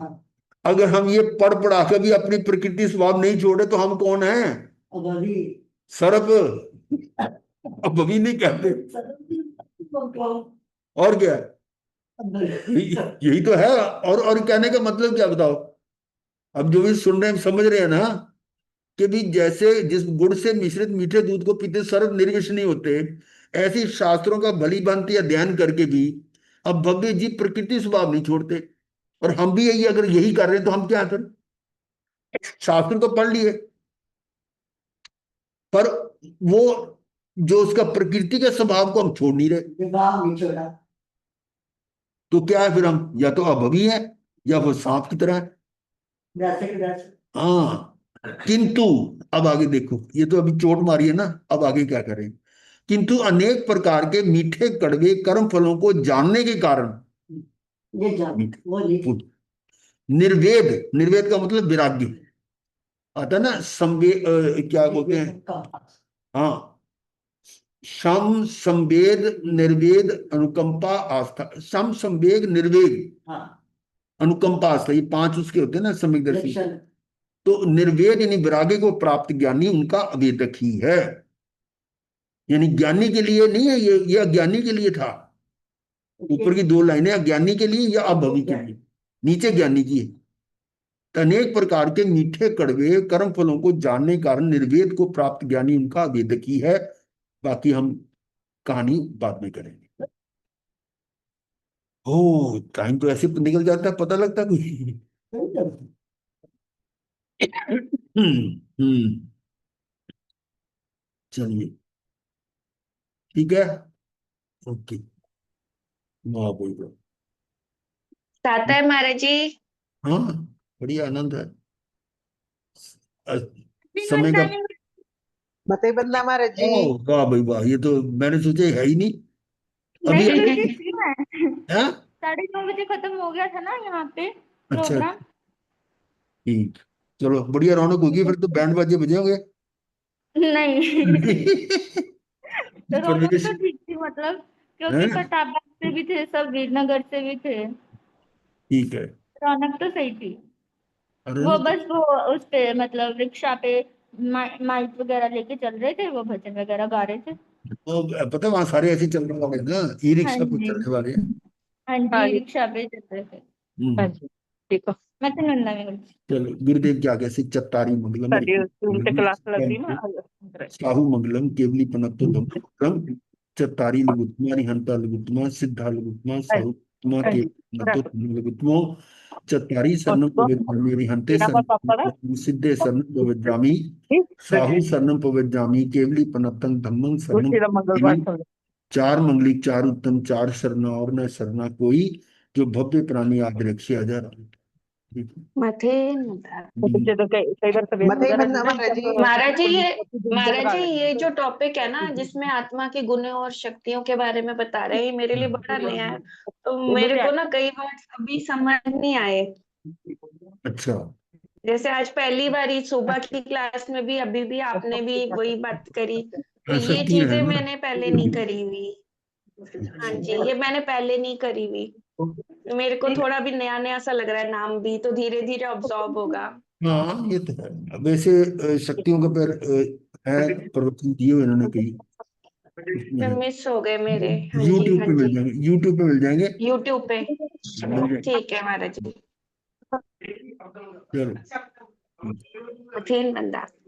B: अगर हम ये पढ़ पढ़ा के भी अपनी प्रकृति स्वभाव नहीं छोड़े तो हम कौन है? सर्प। अब अभी नहीं कहते, और क्या? यही तो है। और कहने का मतलब क्या बताओ? अब जो भी सुन रहे हैं समझ रहे हैं ना, कि भी जैसे जिस गुड़ से मिश्रित मीठे दूध को पीते सर्प निर्विष नहीं होते, ऐसे ही शास्त्रों का भली भांति अध्ययन करके भी अब भव्य जीव प्रकृति स्वभाव नहीं छोड़ते। और हम भी यही अगर यही कर रहे हैं तो हम क्या करें? शास्त्र तो पढ़ लिए, पर वो जो उसका प्रकृति के स्वभाव को हम छोड़ नहीं रहे। तो क्या है फिर? हम या तो अभवी है या वो सांप की तरह है। हाँ, किंतु अब आगे देखो, ये तो अभी चोट मारी है ना, अब आगे क्या करें? किंतु अनेक प्रकार के मीठे कड़वे कर्म फलों को जानने के कारण निर्वेद, निर्वेद का मतलब विराग्य आता ना, क्या बोलते हैं? हाँ, सम संवेद निर्वेद अनुकंपा आस्था, सम संवेग निर्वेद अनुकंपा आस्था, ये 5 उसके होते हैं ना सम्यक दर्शी। तो निर्वेद यानी विराग्य को प्राप्त ज्ञानी उनका अवेदक ही है, यानी ज्ञानी के लिए नहीं है ये अज्ञानी के लिए था। ऊपर की 2 लाइनें अज्ञानी के लिए या अभवी के लिए, नीचे ज्ञानी की है। अनेक प्रकार के मीठे कड़वे कर्म फलों को जानने के कारण निर्वेद को प्राप्त ज्ञानी उनका अवेदक ही है। बाकी हम कहानी बाद में करेंगे। ओ, टाइम तो ऐसे निकल जाता है, पता लगता कुछ। हम्म, चलिए ठीक है, ओके। वाह बोल रहा।
D: आता है महाराज जी।
B: हाँ, बढ़िया, आनंद है। समय का,
E: बताइए बंदा महाराज जी।
B: वाह भाई वाह, ये तो मैंने सोचा है ही नहीं अभी।
D: नहीं,
B: है
F: 9:30 बजे खत्म हो गया था ना यहाँ पे
B: अच्छा
F: प्रोग्राम।
B: ठीक, चलो बढ़िया रौनक होगी फिर तो, बैंड बाजे बजे होंगे।
F: नहीं रौनक
B: प्रवेश
F: तो ठीक थी मतलब, क्योंकि
B: है,
F: प्रतापगढ़ से भी थे सब, वीरनगर से भी थे।
B: ठीक है।
F: रौनक तो सही थी।
B: अरे
F: वो
B: नहीं,
F: बस वो उस पे मतलब रिक्शा पे माइक वगैरह लेके चल रहे थे, वो भजन वगैरह गा रहे थे।
B: वो पता है वहां सारे ऐसे चल रहे होंगे ना, ई
F: हाँ
B: रिक्शा पे
F: जी,
B: चलने वाले।
F: हाँ जी, रिक्शा पे चल रहे थे।
B: हम्म,
E: ठीक है
F: मैं तो नंदा में हूँ।
B: चलो गुरुदेव क्या कैसे चत्तारी मंगलम
E: साडी रूम ते क्लास लगदी ना
B: साहू मंगलम केवली पनत्तो धम्मं चत्तारी लघुत्तमा निहंता लघुत्तमा सिद्धा लघुत्तमा साहू लघुत्तमा केवली पनत्तो धम्मं लघुत्तमो चत्तारी शरणं पवित्रामि निहंते शरणं सिद्धे शरणं पवित्रामि साहू शरणं पवित्रामि केवली पनत्तं धम्मं शरणं
E: दूसरी मंगलवार
B: पवित्रामि। चार मंगली चार उत्तम चार शरणा और न शरणा कोई, जो भव्य प्राणी आदि रक्षे हजार। ठीक है।
D: मथे नंदा।
E: बच्चे तो कई बार तबीयत मते वगैरह बंदा नहीं महाराज जी। ना,
D: महाराज जी ये जो टॉपिक है ना जिसमें आत्मा के गुणों और शक्तियों के बारे में बता रहे हैं, ये मेरे लिए बड़ा नया है। तो मेरे को ना कई बार अभी समझ नहीं आए।
B: अच्छा,
D: जैसे आज पहली बार सुबह की क्लास में भी अभी भी आपने भी वही बात करी, तो
B: ऐसा
D: ये
B: तीन है
D: चीजें
B: ना।
D: मैंने पहले नहीं करी हुई। हाँ जी, ये मैंने पहले नहीं करी हुई। तो मेरे को थोड़ा भी नया नया सा लग रहा है, नाम भी तो धीरे धीरे ऑब्जॉर्व होगा।
B: हाँ ये तो है। अब ऐसे शक्तियों का पर है, प्रवचन दिए हुए इन्होंने कई, उसमें
D: जो
B: है।
D: मिस हो गए मेरे। हाँ जी,
B: यूट्यूब
D: हाँ
B: पे मिल
D: जी,
B: जाएंगे, यूट्यूब पे मिल जाएंगे,
D: यूट्यूब पे।
B: मिल जाएंगे।
D: ठीक है महाराज जी।
B: चलो।
D: मथेन बंदा।